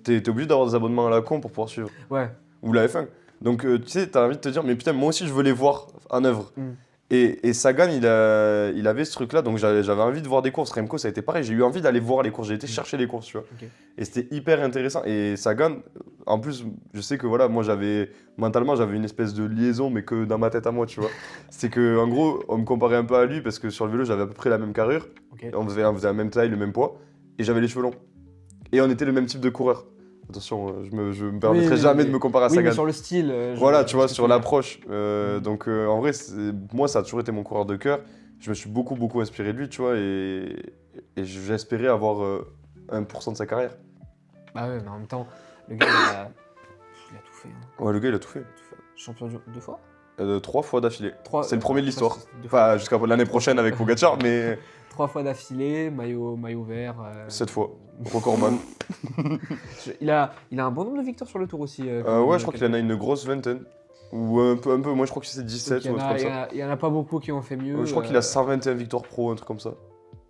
T'es obligé d'avoir des abonnements à la con pour pouvoir suivre. Ouais. Ou la F1. Donc, tu sais, t'as envie de te dire, mais putain, moi aussi, je veux les voir en œuvre. Mm. Et Sagan, il avait ce truc-là, donc j'avais envie de voir des courses. Remco, ça a été pareil, j'ai eu envie d'aller voir les courses, j'ai été chercher les courses, tu vois. Ok. Et c'était hyper intéressant. Et Sagan, en plus, je sais que voilà, moi, mentalement, j'avais une espèce de liaison, mais que dans ma tête à moi, tu vois. C'est que, en gros, on me comparait un peu à lui, parce que sur le vélo, j'avais à peu près la même carrure, Ok. on faisait la même taille, le même poids, et j'avais les cheveux longs. Et on était le même type de coureur. Attention, je me permettrai jamais de me comparer à Oui, Sagan. mais sur le style. Voilà, tu vois, sur la l'approche. Donc, en vrai, moi, ça a toujours été mon coureur de cœur. Je me suis beaucoup, beaucoup inspiré de lui, tu vois, et j'espérais avoir 1% de sa carrière. Bah ouais, mais en même temps, le gars, il a tout fait. Hein. Ouais, le gars, il a tout fait. Champion deux fois 3 fois d'affilée. C'est le premier de l'histoire. Deux fois. Enfin, jusqu'à l'année prochaine avec Pogacar, mais 3 fois d'affilée, maillot vert. 7 fois. Recordman. Il a un bon nombre de victoires sur le tour aussi. Ouais, je crois qu'il en a une grosse vingtaine. Ou un peu, moi je crois que c'est 17 ou un truc comme ça. Il y en a pas beaucoup qui ont fait mieux. Je crois qu'il a 121 victoires pro, un truc comme ça.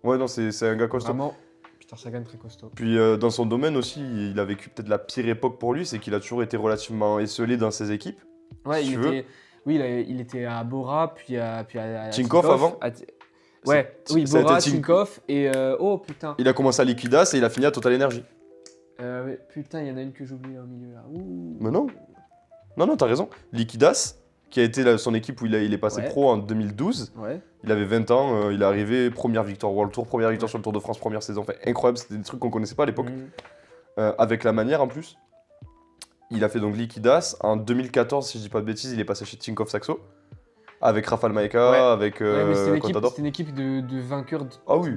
Ouais, non, c'est un gars costaud. Vraiment, Peter Sagan très costaud. Puis dans son domaine aussi, il a vécu peut-être la pire époque pour lui, c'est qu'il a toujours été relativement esselé dans ses équipes. Ouais, si tu veux. il était à Bora, puis à Tinkoff avant. Ouais, oui, ça a Bora, été Tinkoff, et oh putain. Il a commencé à Liquidas et il a fini à Total Energy. Putain, il y en a une que j'oublie au milieu là. Ouh. Mais non. Non, t'as raison. Liquidas, qui a été son équipe où il est passé Ouais. pro en 2012. Ouais. Il avait 20 ans, il est arrivé, première victoire World Tour, première victoire sur le Tour de France, première saison. Enfin, incroyable, c'était des trucs qu'on connaissait pas à l'époque. Avec la manière en plus. Il a fait donc Liquidas. En 2014, si je dis pas de bêtises, il est passé chez Tinkoff Saxo. Avec Rafal Maïka, Ouais. avec Ouais, mais Contador. c'était une équipe de vainqueurs Ah oui.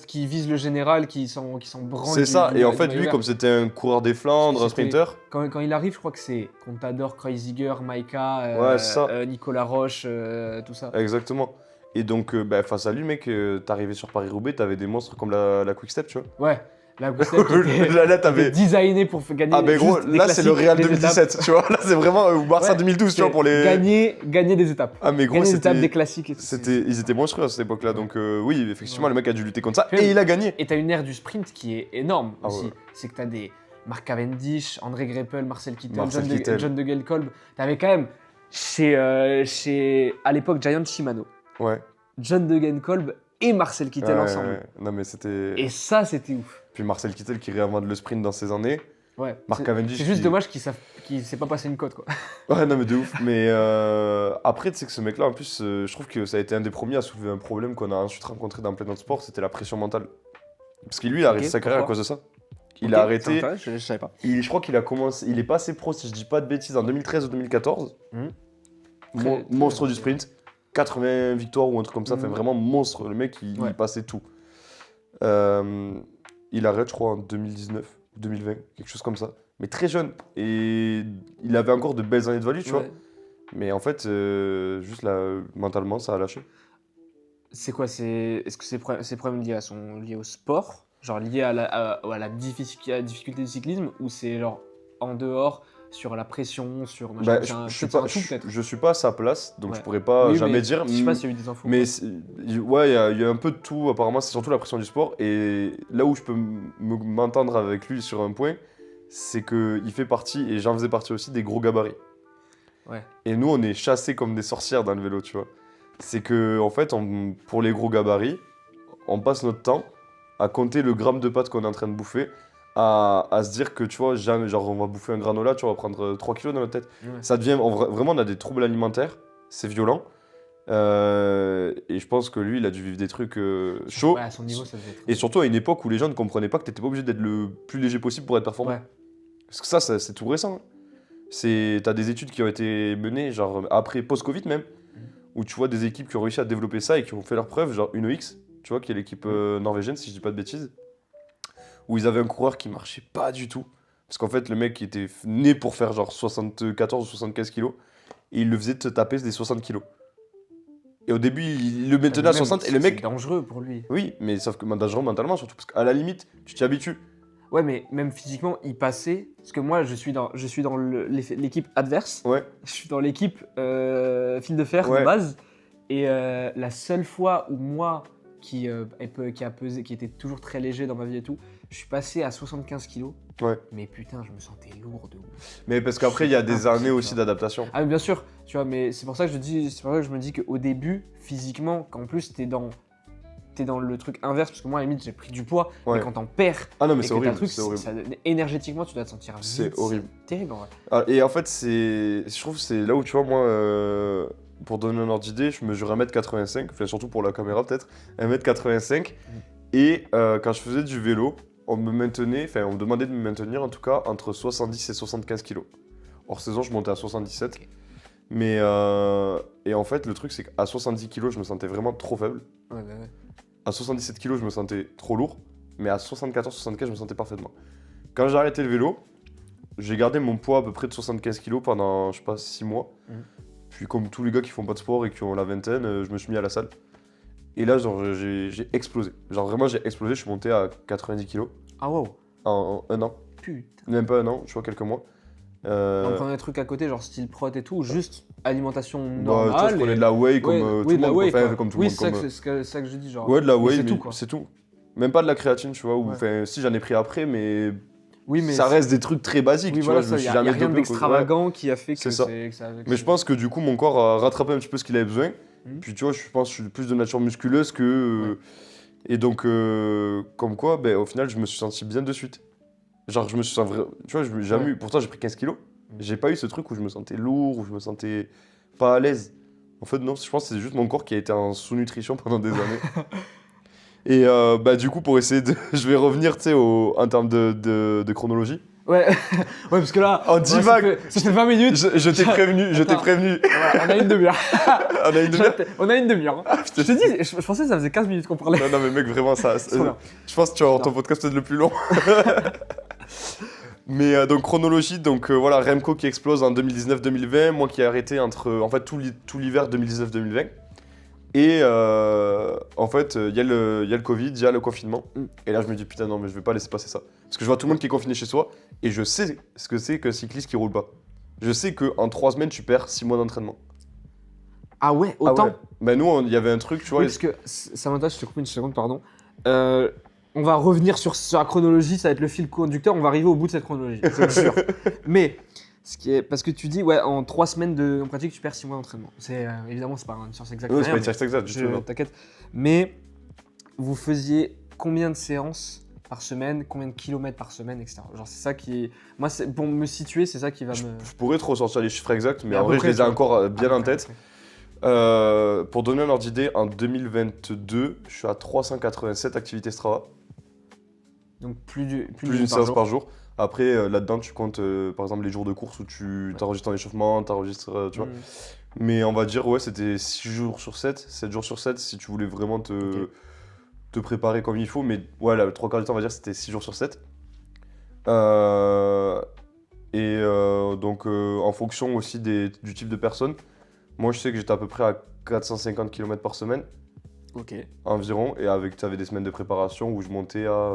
qui visent le général, qui s'en branlent. C'est ça, et en fait, du lui, maillot comme c'était un coureur des Flandres, un C'était- sprinter, quand il arrive, je crois que c'est Contador, Kreuziger, Maïka, Ouais, c'est ça. Nicolas Roche, tout ça. exactement. Et donc, face à lui, mec, t'arrivais sur Paris-Roubaix, t'avais des monstres comme la Quick Step, tu vois. Ouais, la Gustave qui était, Là, t'avais. designé pour gagner. Ah, ben gros, juste des là, c'est le classiques, Real des 2017, tu vois. Là, c'est vraiment ou Barça Ouais, 2012, tu vois, pour les. Gagner des étapes. Ah, mais gros, Gagner des étapes, des c'était. classiques et tout. Ils étaient monstrueux à cette époque-là, donc oui, effectivement, Ouais. le mec a dû lutter contre ça, Puis- et il a gagné. Et t'as une ère du sprint qui est énorme Ah aussi. ouais. C'est que t'as des Mark Cavendish, André Greipel, Marcel Kittel, Marcel Kittel. John de Gelkolb. T'avais quand même chez à l'époque Giant Shimano, Ouais. John de Gelkolb et Marcel Kittel Ouais, ensemble. ouais. Non, mais c'était. Et ça, c'était ouf. Puis Marcel Kittel qui réinvente le sprint dans ses années. Ouais. Mark C'est- Cavendish C'est juste qui- dommage qu'il s'est pas passé une cote, quoi. Ouais, non, mais de ouf. Mais après, tu sais que ce mec-là, en plus, je trouve que ça a été un des premiers à soulever un problème qu'on a ensuite rencontré dans plein d'autres sports, c'était la pression mentale. Parce que lui, il a arrêté Ok, sa carrière à pourquoi cause de ça. Il Ok, a arrêté. ça m'intéresse, je savais pas. Je crois qu'il a commencé. Il est passé pro, si je dis pas de bêtises, en 2013 ou 2014. Mhm. Monstre du sprint. 80 victoires ou un truc comme ça. Mhm. Fait vraiment monstre. Le mec, il Ouais. passait tout. Il arrête, je crois, en 2019 ou 2020, quelque chose comme ça. Mais très jeune. Et il avait encore de belles années de value, tu vois. Ouais. Mais en fait, juste là, mentalement, ça a lâché. C'est quoi Est-ce que ces problèmes liés au sport, genre liés à la difficulté du cyclisme, ou c'est genre en dehors sur la pression, sur machin, Bah, c'est un- je suis peut-être pas, un tout, peut-être. je suis pas à sa place, donc Ouais. je pourrais pas Oui, jamais mais dire. Je sais pas s'il y a eu des infos. Mais ouais, il y a un peu de tout. Apparemment, c'est surtout la pression du sport. Et là où je peux m'entendre avec lui sur un point, c'est que il fait partie, et j'en faisais partie aussi, des gros gabarits. Ouais. Et nous, on est chassés comme des sorcières dans le vélo, tu vois. C'est que, en fait, pour les gros gabarits, on passe notre temps à compter le gramme de pâtes qu'on est en train de bouffer, à se dire que, tu vois, jamais, genre, on va bouffer un granola, tu vois, on va prendre 3 kilos dans notre tête. Ouais. Ça devient, vraiment, on a des troubles alimentaires, c'est violent. Et je pense que lui, il a dû vivre des trucs chauds. Ouais, à son niveau, ça devait être. Et surtout à une époque où les gens ne comprenaient pas que tu n'étais pas obligé d'être le plus léger possible pour être performant. Ouais. Parce que ça, c'est tout récent. Hein. T'as des études qui ont été menées, genre après, post-Covid même, où tu vois des équipes qui ont réussi à développer ça et qui ont fait leurs preuves, genre UnoX, tu vois, qui est l'équipe norvégienne, si je dis pas de bêtises, où ils avaient un coureur qui marchait pas du tout. Parce qu'en fait, le mec qui était né pour faire genre 74 ou 75 kilos, et il le faisait te taper des 60 kilos. Et au début, il le maintenait à 60, et le C'est mec. dangereux pour lui. Oui, mais sauf que dangereux mentalement, surtout, parce qu'à la limite, tu t'y habitues. Ouais, mais même physiquement, il passait. Parce que moi, je suis dans l'équipe adverse. Ouais, Je suis dans l'équipe fil de fer Ouais. de base. Et la seule fois où moi, qui a pesé, qui était toujours très léger dans ma vie et tout, je suis passé à 75 kilos. ouais. Mais putain, je me sentais lourd de ouf. Mais parce qu'après, il y a des Impossible, années aussi ça. d'adaptation. Ah, mais bien sûr, tu vois, mais c'est pour ça que je me dis qu'au début, physiquement, qu'en plus, t'es dans le truc inverse, parce que moi, à la limite, j'ai pris du poids, Ouais. mais quand t'en perds, Ah non, mais et c'est que t'as horrible, le truc, c'est horrible. énergétiquement, tu dois te sentir vide. C'est horrible. Terrible, en vrai. Ah, et en fait, je trouve que c'est là où, tu vois, moi, pour donner un ordre d'idée, je mesure 1m85, enfin, surtout pour la caméra peut-être, 1m85. Et quand je faisais du vélo, on me demandait de me maintenir en tout cas entre 70 et 75 kilos. Hors saison, je montais à 77. Ok. Mais, et en fait, le truc, c'est qu'à 70 kilos, je me sentais vraiment trop faible. Ouais. À 77 kilos, je me sentais trop lourd. Mais à 74-75, je me sentais parfaitement. Quand j'ai arrêté le vélo, j'ai gardé mon poids à peu près de 75 kilos pendant, je sais pas, 6 mois. Puis comme tous les gars qui font pas de sport et qui ont la vingtaine, je me suis mis à la salle. Et là, genre, j'ai explosé. Genre vraiment, j'ai explosé, je suis monté à 90 kilos Ah, wow. en un an. Putain. Même pas un an, je vois quelques mois. En prenant des trucs à côté, genre style prot et tout, ou juste alimentation Bah, tu vois, normale. je prenais de la whey comme tout oui, le de la monde. whey, Enfin, quoi. comme tout le Oui, monde. c'est ça que je dis, genre. Ouais, de la whey, c'est mais tout, quoi. c'est tout. Même pas de la créatine, tu vois. Ou, Ouais. enfin, si j'en ai pris après, mais, Oui, mais ça reste des trucs très basiques. oui, tu voilà, vois, je me ça, suis y a jamais rien dopé, quoi. d'extravagant qui a fait que C'est ça. que Mais je pense que du coup, mon corps a rattrapé un petit peu ce qu'il avait besoin. Mhm. Puis tu vois, je pense que je suis plus de nature musculeuse que. Ouais. Et donc, comme quoi, ben, au final, je me suis senti bien de suite. Genre, je me suis senti. Tu vois, jamais Ouais. eu. Pourtant, j'ai pris 15 kilos. Mhm. J'ai pas eu ce truc où je me sentais lourd, où je me sentais pas à l'aise. En fait, non, je pense que c'est juste mon corps qui a été en sous-nutrition pendant des années. Et bah, du coup, pour essayer de. Je vais revenir, tu sais, en termes de chronologie. Ouais, ouais, parce que là, En ouais, divague. ça fait 20 minutes. Je t'ai prévenu, je t'ai Attends. prévenu. Voilà, on a une demi-heure. On a une demi-heure. On a une demi-heure. hein. Je te dis, je pensais que ça faisait 15 minutes qu'on parlait. Non, non, mais mec, vraiment, ça. C'est trop bien. Je pense que tu vas avoir ton Non. podcast peut-être le plus long. Mais donc, chronologie, donc voilà, Remco qui explose en 2019-2020, moi qui ai arrêté entre, en fait, tout l'hiver 2019-2020. Et en fait, il y a le Covid, il y a le confinement. Et là, je me dis, putain, non, mais je vais pas laisser passer ça. Parce que je vois tout le monde qui est confiné chez soi, et je sais ce que c'est qu'un cycliste qui roule pas. Je sais qu'en 3 semaines, tu perds 6 mois d'entraînement. Ah ouais, autant. Ah ouais. Ben nous, il y avait un truc, tu vois. Oui, parce que ça m'intéresse, je te coupe une seconde, pardon. On va revenir sur la chronologie, ça va être le fil conducteur, on va arriver au bout de cette chronologie, c'est sûr. Mais, parce que tu dis, ouais, en 3 semaines en pratique, tu perds 6 mois d'entraînement. Évidemment, c'est pas une science exacte. Non, c'est rien, pas une science exacte, justement. t'inquiète. Mais, vous faisiez combien de séances par semaine, combien de kilomètres par semaine, etc. Genre, c'est ça qui est. Moi, pour me situer, c'est ça qui va me. Je pourrais te ressortir les chiffres exacts, mais à en peu vrai, je près, les ai tu vois. encore bien Ah, en tête. après. Pour donner un ordre d'idée, en 2022, je suis à 387 activités Strava, Donc, plus plus d'une séance par jour. Après, là-dedans, tu comptes par exemple les jours de course où tu t'enregistres en échauffement, t'enregistres, tu vois. Mais on va dire, ouais, c'était 6 jours sur 7, 7 jours sur 7 si tu voulais vraiment te préparer comme il faut. Mais ouais, là, le 3 quarts du temps, on va dire, c'était 6 jours sur 7. Donc, en fonction aussi du type de personne, moi je sais que j'étais à peu près à 450 km par semaine. Ok. Environ, et t'avais des semaines de préparation où je montais à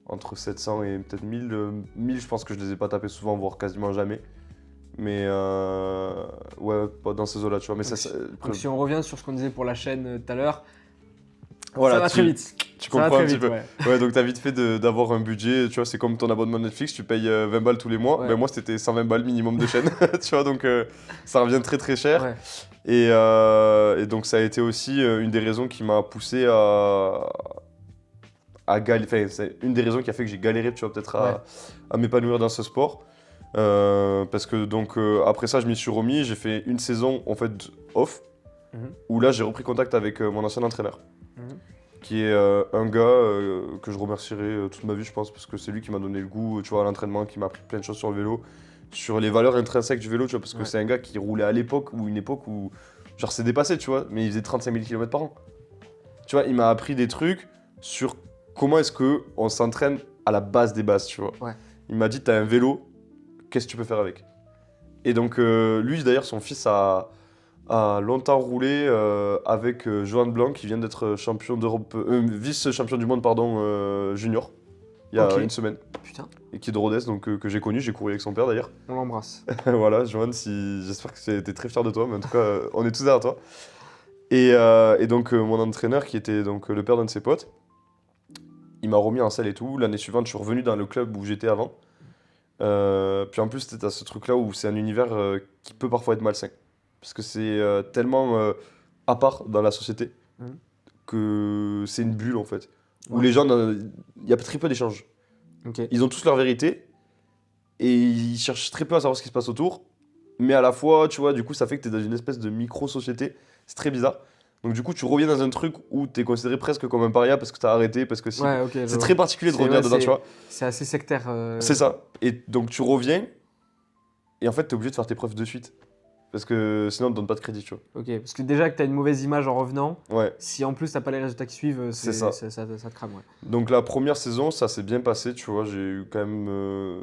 entre 700 et peut-être 1000. 1000, je pense que je les ai pas tapés souvent, voire quasiment jamais. Mais ouais, pas dans ces eaux-là, tu vois. Mais Donc, si on revient sur ce qu'on disait pour la chaîne tout à l'heure, voilà, ça va très vite. Tu Ça va comprends un très petit vite, peu. ouais. Ouais, donc t'as vite fait d'avoir un budget, tu vois, c'est comme ton abonnement Netflix, tu payes 20 balles tous les mois. Ouais. Ben moi, c'était 120 balles minimum de chaîne, tu vois, donc ça revient très très cher. Ouais. Et donc ça a été aussi une des raisons qui m'a poussé à galérer. Enfin, c'est une des raisons qui a fait que j'ai galéré, tu vois, peut-être à m'épanouir dans ce sport. Parce que donc après ça, je m'y suis remis, j'ai fait une saison en fait off, où là j'ai repris contact avec mon ancien entraîneur, qui est un gars que je remercierai toute ma vie, je pense, parce que c'est lui qui m'a donné le goût, tu vois, à l'entraînement, qui m'a appris plein de choses sur le vélo, sur les valeurs intrinsèques du vélo, tu vois, parce que c'est un gars qui roulait à l'époque, ou une époque où Genre, c'est dépassé, tu vois, mais il faisait 35 000 km par an. Tu vois, il m'a appris des trucs sur comment est-ce qu'on s'entraîne à la base des bases, tu vois. Ouais. Il m'a dit, t'as un vélo, qu'est-ce que tu peux faire avec? Et donc, lui, d'ailleurs, son fils a longtemps roulé avec Johan Blanc, qui vient d'être champion d'Europe, vice-champion du monde, pardon, junior, il y a Ok. une semaine, Putain, et qui est de Rodez, donc que j'ai connu, j'ai couru avec son père d'ailleurs. on l'embrasse. Voilà, Johan, j'espère que tu été très fier de toi, mais en tout cas, on est tous derrière toi. Et donc, mon entraîneur, qui était donc le père d'un de ses potes, il m'a remis en selle et tout. L'année suivante, je suis revenu dans le club où j'étais avant. Puis en plus, c'était à ce truc-là où c'est un univers qui peut parfois être malsain. Parce que c'est tellement à part dans la société Mhm. que c'est une bulle en fait. Où Ouais. les gens, il y a très peu d'échanges. Ok. Ils ont tous leur vérité et ils cherchent très peu à savoir ce qui se passe autour. Mais à la fois, tu vois, du coup, ça fait que tu es dans une espèce de micro-société. C'est très bizarre. Donc du coup, tu reviens dans un truc où tu es considéré presque comme un paria parce que tu as arrêté, parce que si. Ouais, ok. C'est très particulier de revenir dedans, tu vois. C'est assez sectaire. C'est ça. Et donc tu reviens et en fait, tu es obligé de faire tes preuves de suite. Parce que sinon, on te donne pas de crédit, tu vois. Ok, parce que déjà que t'as une mauvaise image en revenant, Ouais, si en plus t'as pas les résultats qui suivent, C'est ça. ça te crame, ouais. donc la première saison, ça s'est bien passé, tu vois. J'ai eu quand même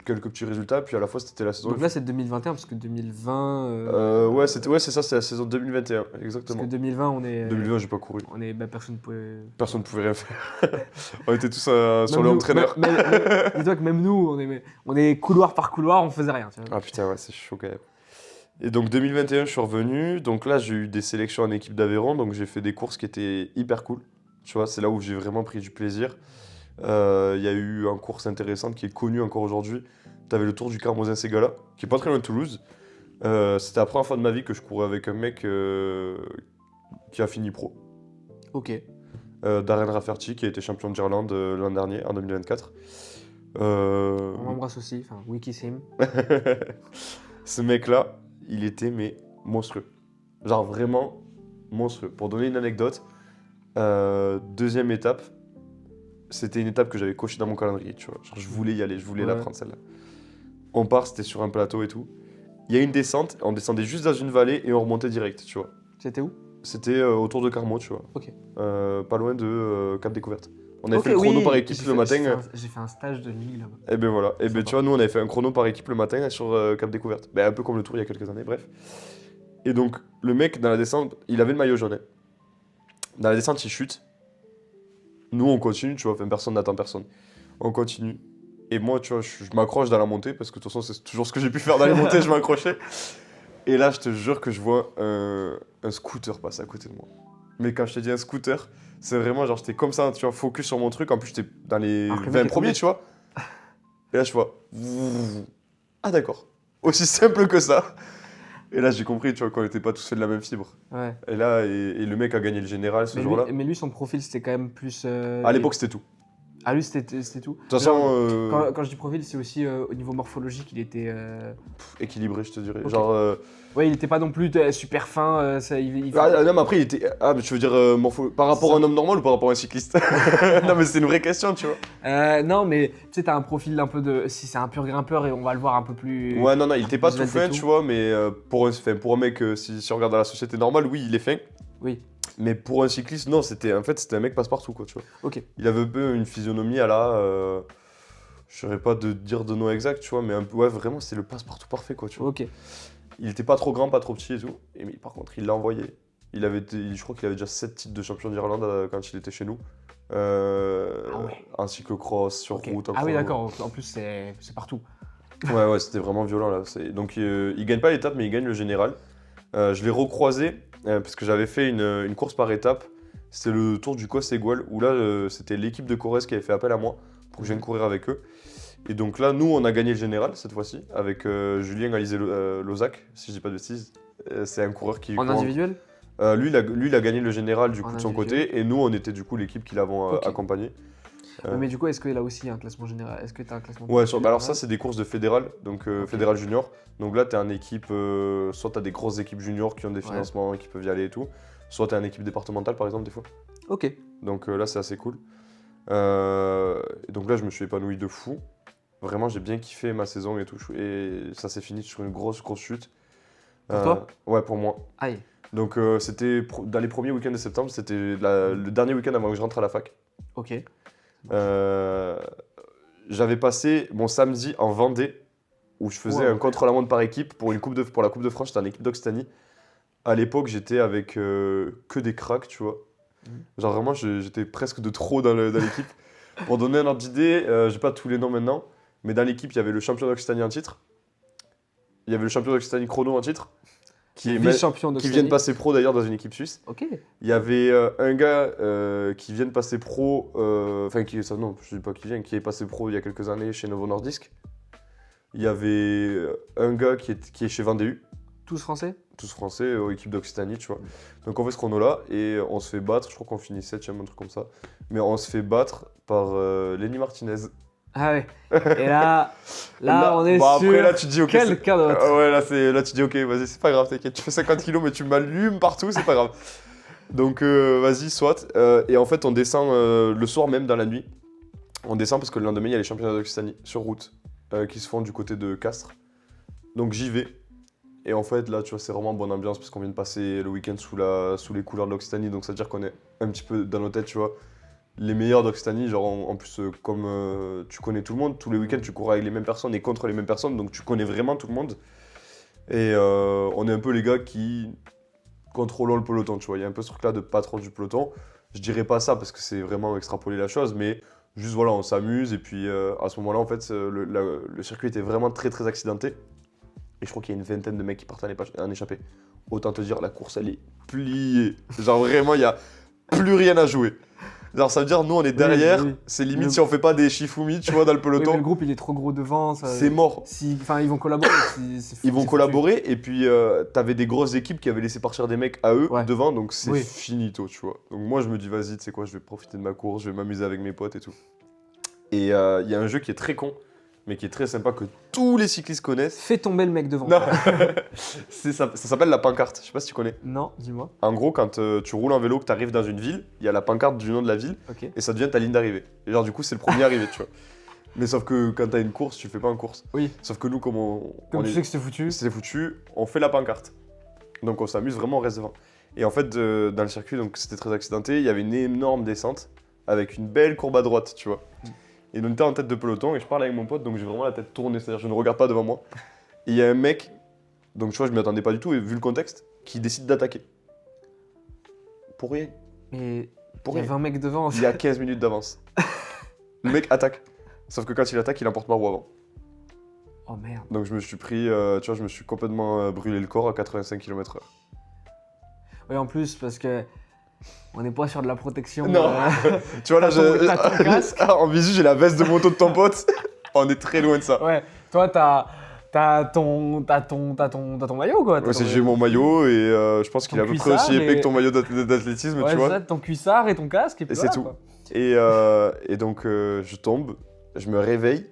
quelques petits résultats. Puis à la fois, c'était la saison. Donc là c'est 2021, parce que 2020... Ouais, c'est ça, c'est la saison 2021, parce exactement. que 2020 on est... 2020, j'ai pas couru. personne pouvait... Personne ne pouvait rien faire. On était tous sur Même le nous- entraîneur. Dis-toi que même nous, on est couloir par couloir, on faisait rien, tu vois. Ah putain, ouais, c'est chaud quand même. Et donc 2021, je suis revenu. Donc là, j'ai eu des sélections en équipe d'Aveyron. Donc j'ai fait des courses qui étaient hyper cool. Tu vois, c'est là où j'ai vraiment pris du plaisir. Il y a eu une course intéressante qui est connue encore aujourd'hui. Tu avais le Tour du Carmosin-Ségala, qui est pas très loin de Toulouse. C'était la première fois de ma vie que je courais avec un mec qui a fini pro. Ok. Darren Rafferty, qui a été champion d'Irlande l'an dernier, en 2024. On l'embrasse aussi, enfin, Wiki Sim. Ce mec-là, il était mais monstrueux. Genre vraiment monstrueux. Pour donner une anecdote, deuxième étape, c'était une étape que j'avais cochée dans mon calendrier, tu vois. Genre je voulais y aller, je voulais la Ouais. prendre celle-là. On part, c'était sur un plateau et tout. Il y a une descente, on descendait juste dans une vallée et on remontait direct, tu vois. C'était où? C'était autour de Carmaux, tu vois. Ok. Pas loin de Cap Découverte. On avait Ok, fait le chrono oui, par équipe le matin. J'ai fait un stage de nuit là-bas. Et ben voilà. Et ben Sympa. tu vois, nous on avait fait un chrono par équipe le matin sur Cap Découverte. Ben, un peu comme le tour il y a quelques années, bref. Et donc, le mec dans la descente, il avait le maillot jaune. Hein. Dans la descente, il chute. Nous on continue, tu vois, enfin, personne n'attend personne. On continue. Et moi, tu vois, je m'accroche dans la montée parce que de toute façon, c'est toujours ce que j'ai pu faire dans les montées, je m'accrochais. Et là, je te jure que je vois un scooter passer à côté de moi. Mais quand je te dis un scooter, c'est vraiment genre, j'étais comme ça, tu vois, focus sur mon truc. En plus, j'étais dans les Alors que le 20 mec est premiers, tombé. tu vois. Et là, je vois. Ah, d'accord. Aussi simple que ça. Et là, j'ai compris, tu vois, qu'on n'était pas tous faits de la même fibre. Ouais. Et là, et le mec a gagné le général ce jour-là. Mais lui, son profil, c'était quand même plus... À l'époque, c'était tout. Ah, lui, c'était tout. De toute façon, Quand je dis profil, c'est aussi au niveau morphologique, il était... équilibré, je te dirais. Ok. Genre. Ouais, il était pas non plus super fin. Non, mais après, il était. Ah, mais tu veux dire par rapport à un homme normal ou par rapport à un cycliste? Non, mais c'est une vraie question, tu vois. Non, mais tu sais, t'as un profil un peu de... Si c'est un pur grimpeur, et on va le voir un peu plus... Ouais, non, il était pas plus tout svelte et fin, tout. tu vois, mais pour un mec, si on regarde dans la société normale, oui, il est fin. Oui, Mais pour un cycliste, non, c'était un mec passe-partout, quoi, tu vois. ok. Il avait un peu une physionomie à la. Je saurais pas de dire de nom exact, tu vois, mais ouais, vraiment, c'est le passe-partout parfait, quoi, tu vois. Ok. Il était pas trop grand, pas trop petit et tout. Et mais par contre, il l'a envoyé. Je crois qu'il avait déjà 7 titres de champion d'Irlande quand il était chez nous. Ah ouais. En cyclocross, sur Ok. route, en Ah oui, chrono. d'accord. En plus, c'est partout. Ouais, c'était vraiment violent là. Donc il gagne pas l'étape, mais il gagne le général. Je l'ai recroisé parce que j'avais fait une course par étape. C'était le Tour du Cos Égual où là c'était l'équipe de Corrèze qui avait fait appel à moi pour que je vienne courir avec eux. Et donc là, nous on a gagné le général cette fois-ci avec Julien Alizé-Lozac, si je dis pas de bêtises. C'est un coureur qui. En individuel? Lui, il a gagné le général du coup En de son individuel. côté et nous on était du coup l'équipe qui l'avons Ok. accompagné. Mais du coup, est-ce qu'il a aussi un classement général? Est-ce que tu as un classement Ouais, général? bah alors ça c'est des courses de fédéral, donc Ok. fédéral junior. Donc là t'es en équipe, soit t'as des grosses équipes juniors qui ont des Ouais. financements et qui peuvent y aller et tout, soit t'es en équipe départementale par exemple des fois. Ok. Donc là c'est assez cool. Et donc là je me suis épanoui de fou. Vraiment j'ai bien kiffé ma saison et tout. Et ça s'est fini sur une grosse chute. Pour toi? Ouais, pour moi. Aïe. Donc c'était dans les premiers week-ends de septembre, c'était le dernier week-end avant que je rentre à la fac. Ok. J'avais passé mon samedi en Vendée, où je faisais un contre-la-montre par équipe pour la Coupe de France, j'étais en équipe d'Occitanie. À l'époque, j'étais avec que des cracks, tu vois. Genre vraiment, j'étais presque de trop dans l'équipe. Pour donner un ordre d'idée, j'ai pas tous les noms maintenant, mais dans l'équipe, il y avait le champion d'Occitanie en titre. Il y avait le champion d'Occitanie chrono en titre. Qui vice-champion d'Occitanie. Qui vient de passer pro d'ailleurs dans une équipe suisse. Ok. Il y avait un gars qui vient de passer pro, enfin non, je dis pas qui vient, qui est passé pro il y a quelques années chez Novo Nordisk. Il y avait un gars qui est chez Vendée. Tous français? Tous français, équipe d'Occitanie, tu vois. Donc on fait ce chrono-là et on se fait battre, je crois qu'on finit 7ème, un truc comme ça. Mais on se fait battre par Lenny Martinez. Ah ouais. Et là on est bon, sur... Après là tu te dis ok. Quel cadeau. Ouais là tu dis ok, vas-y, c'est pas grave, t'inquiète. Tu fais 50 kilos mais tu m'allumes partout, c'est pas grave. Donc vas-y, soit. Et en fait on descend le soir même dans la nuit. On descend parce que le lendemain il y a les championnats d'Occitanie sur route qui se font du côté de Castres. Donc j'y vais. Et en fait, là, tu vois, c'est vraiment bonne ambiance parce qu'on vient de passer le week-end sous les couleurs de l'Occitanie. Donc, ça veut dire qu'on est un petit peu dans nos têtes, tu vois, les meilleurs d'Occitanie. Genre, en plus, comme tu connais tout le monde, tous les week-ends, tu cours avec les mêmes personnes et contre les mêmes personnes. Donc, tu connais vraiment tout le monde. Et on est un peu les gars qui contrôlent le peloton, tu vois. Il y a un peu ce truc-là de patron du peloton. Je dirais pas ça parce que c'est vraiment extrapoler la chose, mais juste, voilà, on s'amuse. Et puis, à ce moment-là, en fait, le circuit était vraiment très, très accidenté. Et je crois qu'il y a une vingtaine de mecs qui partent en échappée. Autant te dire, la course, elle est pliée. Genre vraiment, il n'y a plus rien à jouer. Genre ça veut dire, nous, on est derrière. Oui. C'est limite si on fait pas des Shifumi, tu vois, dans le peloton. Oui, le groupe, il est trop gros devant. C'est mort. Enfin, ils vont collaborer. Ils vont collaborer. Et puis, t'avais des grosses équipes qui avaient laissé partir des mecs à eux devant. Donc c'est finito, tu vois. Donc moi, je me dis, vas-y, tu sais quoi, je vais profiter de ma course. Je vais m'amuser avec mes potes et tout. Et il y a un jeu qui est très con, mais qui est très sympa, que tous les cyclistes connaissent. Fais tomber le mec devant. Non. Ça s'appelle la pancarte, je sais pas si tu connais. Non, dis-moi. En gros, quand tu roules en vélo, que tu arrives dans une ville, il y a la pancarte du nom de la ville, et ça devient ta ligne d'arrivée. Et genre du coup, c'est le premier arrivé, tu vois. Mais sauf que quand t'as une course, tu fais pas en course. Oui. Sauf que nous, comme tu sais que c'est foutu, on fait la pancarte. Donc on s'amuse vraiment, on reste devant. Et en fait, dans le circuit, donc c'était très accidenté, il y avait une énorme descente, avec une belle courbe à droite, tu vois. Et on était en tête de peloton et je parle avec mon pote, donc j'ai vraiment la tête tournée, c'est-à-dire je ne regarde pas devant moi. Et il y a un mec, donc tu vois, je m'y attendais pas du tout, et vu le contexte, qui décide d'attaquer. Pour rien. Mais il y a 20 mecs devant. Il y a 15 minutes d'avance. Le mec attaque. Sauf que quand il attaque, il emporte ma roue avant. Oh merde. Donc je me suis pris, tu vois, je me suis complètement brûlé le corps à 85 km/h. Oui, en plus, parce que on n'est pas sur de la protection. Non. Tu vois, là, t'as ton casque. En visu, j'ai la veste de moto de ton pote. On est très loin de ça. Ouais. Toi, t'as ton maillot, quoi. Ouais, j'ai mon maillot et je pense qu'il est à peu près aussi épais que ton maillot d'athlétisme, tu vois. Ouais, ton cuissard et ton casque. Et c'est tout. Quoi. Et donc, je tombe, je me réveille.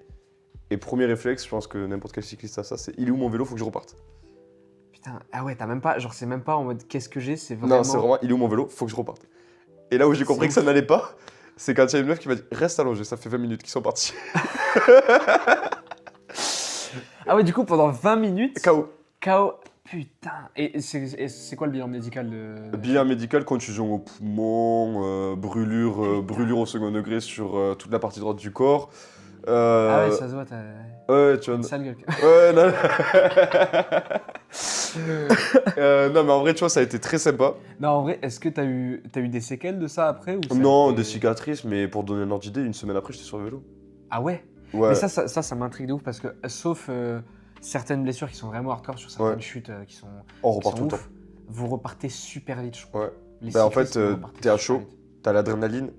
Et premier réflexe, je pense que n'importe quel cycliste a ça, c'est il est où mon vélo, faut que je reparte. Putain, ah ouais, t'as même pas, genre c'est même pas en mode qu'est-ce que j'ai, c'est vraiment... Non, c'est vraiment, il est où mon vélo, faut que je reparte. Et là où j'ai compris que ça n'allait pas, c'est quand il y a une meuf qui m'a dit reste allongé, ça fait 20 minutes qu'ils sont partis. Ah ouais, du coup pendant 20 minutes... KO. Putain. Et c'est quoi le bilan médical de... Bilan médical, contusion au poumon, brûlure au second degré sur toute la partie droite du corps. Ah ouais, ça se voit, t'as... Ouais, tu vois. Une sale gueule. Ouais, non. Non, mais en vrai, tu vois, ça a été très sympa. Non, en vrai, est-ce que t'as eu des séquelles de ça après ou Non, des cicatrices, mais pour donner un ordre d'idée, une semaine après, j'étais sur le vélo. Ah ouais? Ouais. Mais ça m'intrigue de ouf parce que, sauf certaines blessures qui sont vraiment hardcore sur certaines chutes qui sont. On repart tout le temps. Vous repartez super vite, je crois. Ouais. Bah, en fait, t'es à chaud, t'as l'adrénaline,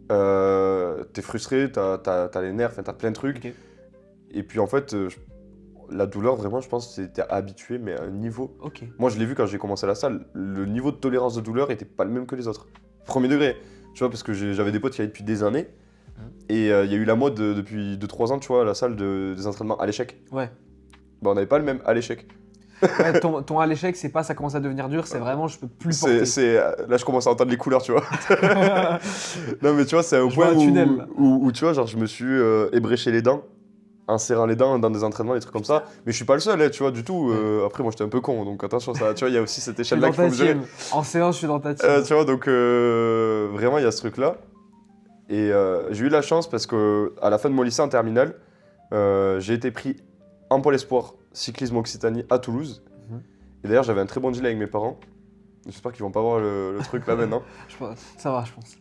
t'es frustré, t'as les nerfs, t'as plein de trucs. Okay. Et puis en fait, la douleur, vraiment, je pense que t'es habitué, mais à un niveau. Okay. Moi, je l'ai vu quand j'ai commencé à la salle, le niveau de tolérance de douleur était pas le même que les autres. Premier degré, tu vois, parce que j'avais des potes qui allaient depuis des années. Et il y a eu la mode depuis 2-3 ans, tu vois, à la salle des entraînements à l'échec. Ouais. Bah, on n'avait pas le même à l'échec. Ouais, ton à l'échec, c'est pas ça commence à devenir dur, c'est vraiment je peux plus porter. Là, je commence à entendre les couleurs, tu vois. Non, mais tu vois, c'est un point où tu vois, genre, je me suis ébréché les dents en serrant les dents dans des entraînements, des trucs comme ça. Mais je suis pas le seul, tu vois, du tout. Après, moi, j'étais un peu con, donc attention, ça, tu vois, il y a aussi cette Je suis échelle-là dans qu'il faut ta mesurer. team. En séance, je suis dans ta team. Tu vois, donc vraiment, il y a ce truc-là. Et j'ai eu la chance parce qu'à la fin de mon lycée en terminale, j'ai été pris en pôle espoir cyclisme Occitanie à Toulouse. Mhm. Et d'ailleurs, j'avais un très bon deal avec mes parents. J'espère qu'ils vont pas voir le truc là maintenant. Ça va, je pense.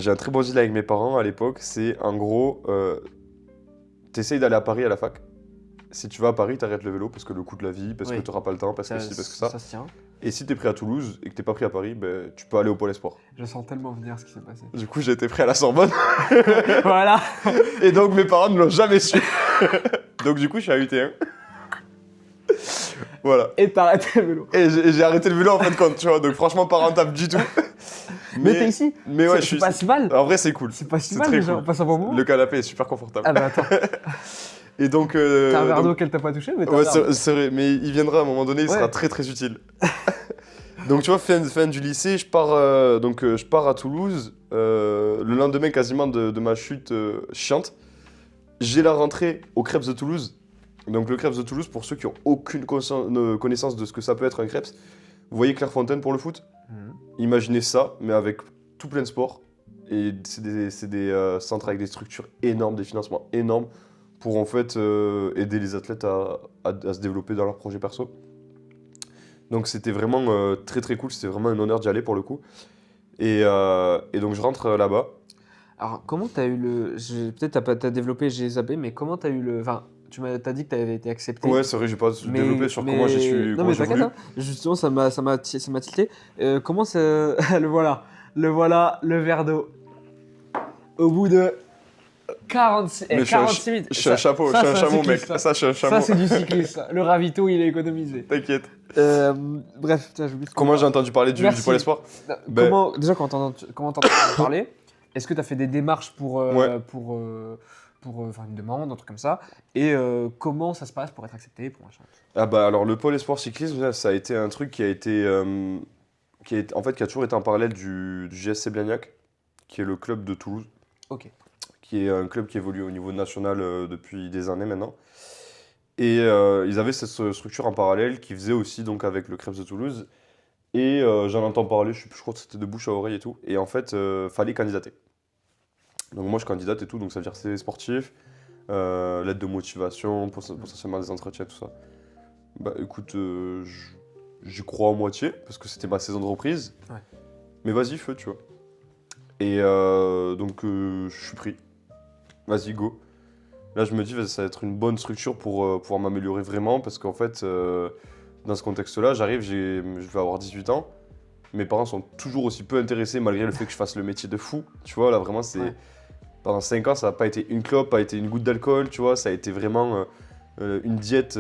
J'ai un très bon deal avec mes parents à l'époque. C'est en gros, t'essayes d'aller à Paris à la fac. Si tu vas à Paris, t'arrêtes le vélo parce que le coût de la vie, parce Oui. que t'auras pas le temps, parce que ci, parce que ça. Ça se tient. Et si t'es pris à Toulouse et que t'es pas pris à Paris, ben, tu peux aller au pôle espoir. Je sens tellement venir ce qui s'est passé. Du coup, j'ai été pris à la Sorbonne. Voilà. Et donc, mes parents ne l'ont jamais su. Donc, du coup, je suis à UT1. Voilà. Et t'as arrêté le vélo. Et j'ai arrêté le vélo en fin de compte, tu vois. Donc, franchement, pas rentable du tout. Mais t'es ici. Mais ouais, je C'est suis. pas si mal. En vrai, c'est cool. C'est pas si C'est mal très déjà, cool. on passe un bon moment. Le canapé est super confortable. Ah bah attends, Et donc. t'as un verre donc- d'eau qu'elle t'a pas touché, mais t'as Ouais, un verre d'eau. c'est vrai, mais il viendra à un moment donné, il Ouais. sera très très utile. Donc tu vois, fin du lycée, je pars à Toulouse, le lendemain quasiment de ma chute chiante. J'ai la rentrée au Crêpes de Toulouse. Donc le Crêpes de Toulouse, pour ceux qui ont aucune connaissance de ce que ça peut être un Crêpes, vous voyez Clairefontaine pour le foot? Mhm. Imaginez ça, mais avec tout plein de sports. Et c'est des centres avec des structures énormes, des financements énormes pour en fait aider les athlètes à se développer dans leur projet perso. Donc c'était vraiment très très cool, c'était vraiment un honneur d'y aller pour le coup. Et donc je rentre là-bas. Alors, comment t'as eu le. Peut-être t'as développé, j'ai zappé, mais comment t'as eu le. Enfin, t'as dit que t'avais été accepté. Ouais, c'est vrai, j'ai pas développé sur comment j'ai su. Non, comment mais j'ai t'inquiète, voulu. hein. Justement, ça m'a tilté. Comment ça. Le voilà. Le voilà, le verre d'eau. Au bout de 46 Mais je suis un 46 minutes. Je suis un chapeau, je suis un chameau, mec. Ça, Ça, je suis un chameau. ça, c'est du cyclisme. ça. Le ravito, il est économisé. T'inquiète. Bref, putain, j'oublie. Comment j'ai entendu parler du Merci. Pôle Espoir? Ben- Comment, déjà, comment t'entends parler, est-ce que t'as fait des démarches pour faire une demande, un truc comme ça? Et comment ça se passe pour être accepté, pour machin? Ah bah alors le Pôle Espoir Cyclisme, là, ça a été un truc qui a été, en fait, qui a toujours été en parallèle du GSC Blagnac, qui est le club de Toulouse. Ok. Qui est un club qui évolue au niveau national depuis des années maintenant. Et ils avaient cette structure en parallèle qui faisait aussi donc avec le Crêpes de Toulouse. Et j'en entends parler, je crois que c'était de bouche à oreille et tout. Et en fait, fallait candidater. Donc moi je candidate et tout, donc ça veut dire c'est sportif, l'aide de motivation, potentiellement des entretiens, tout ça. Bah écoute, j'y crois en moitié, parce que c'était ma saison de reprise. Ouais. Mais vas-y, feu, tu vois. Et donc je suis pris. Vas-y, go. Là, je me dis, ça va être une bonne structure pour pouvoir m'améliorer vraiment, parce qu'en fait, dans ce contexte-là, j'arrive, je vais avoir 18 ans. Mes parents sont toujours aussi peu intéressés, malgré le fait que je fasse le métier de fou. Tu vois, là, vraiment, c'est... Ouais. Pendant 5 ans, ça n'a pas été une clope, pas été une goutte d'alcool, tu vois, ça a été vraiment une diète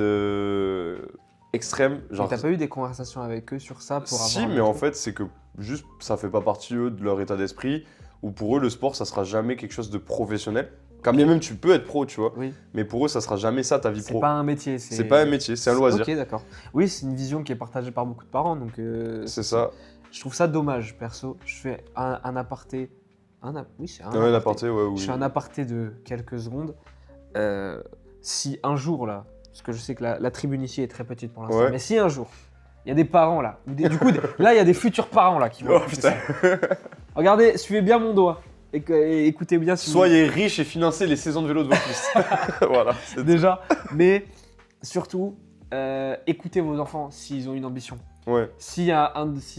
extrême. Genre, t'as pas eu des conversations avec eux sur ça pour Si, avoir un mais en retour? fait, c'est que juste, ça fait pas partie, eux, de leur état d'esprit, ou pour eux, le sport, ça sera jamais quelque chose de professionnel. Quand bien même tu peux être pro, tu vois, Oui, mais pour eux, ça sera jamais ça ta vie c'est pro. pas un métier. C'est pas un métier, c'est un loisir. Ok, d'accord. Oui, c'est une vision qui est partagée par beaucoup de parents, donc C'est ça. je trouve ça dommage, perso. Je fais un aparté. Oui, c'est un Ouais, un aparté, ouais, oui. Je fais un aparté de quelques secondes. Si un jour, là, parce que je sais que la tribune ici est très petite pour l'instant, Ouais. mais si un jour, il y a des parents là, du coup, là, il y a des futurs parents là qui vont Oh écouter putain. ça. Regardez, suivez bien mon doigt et écoutez bien si vous- Soyez riches et financez les saisons de vélo de vos fils. Voilà. c'est- déjà, mais surtout, écoutez vos enfants s'ils ont une ambition. Ouais. Si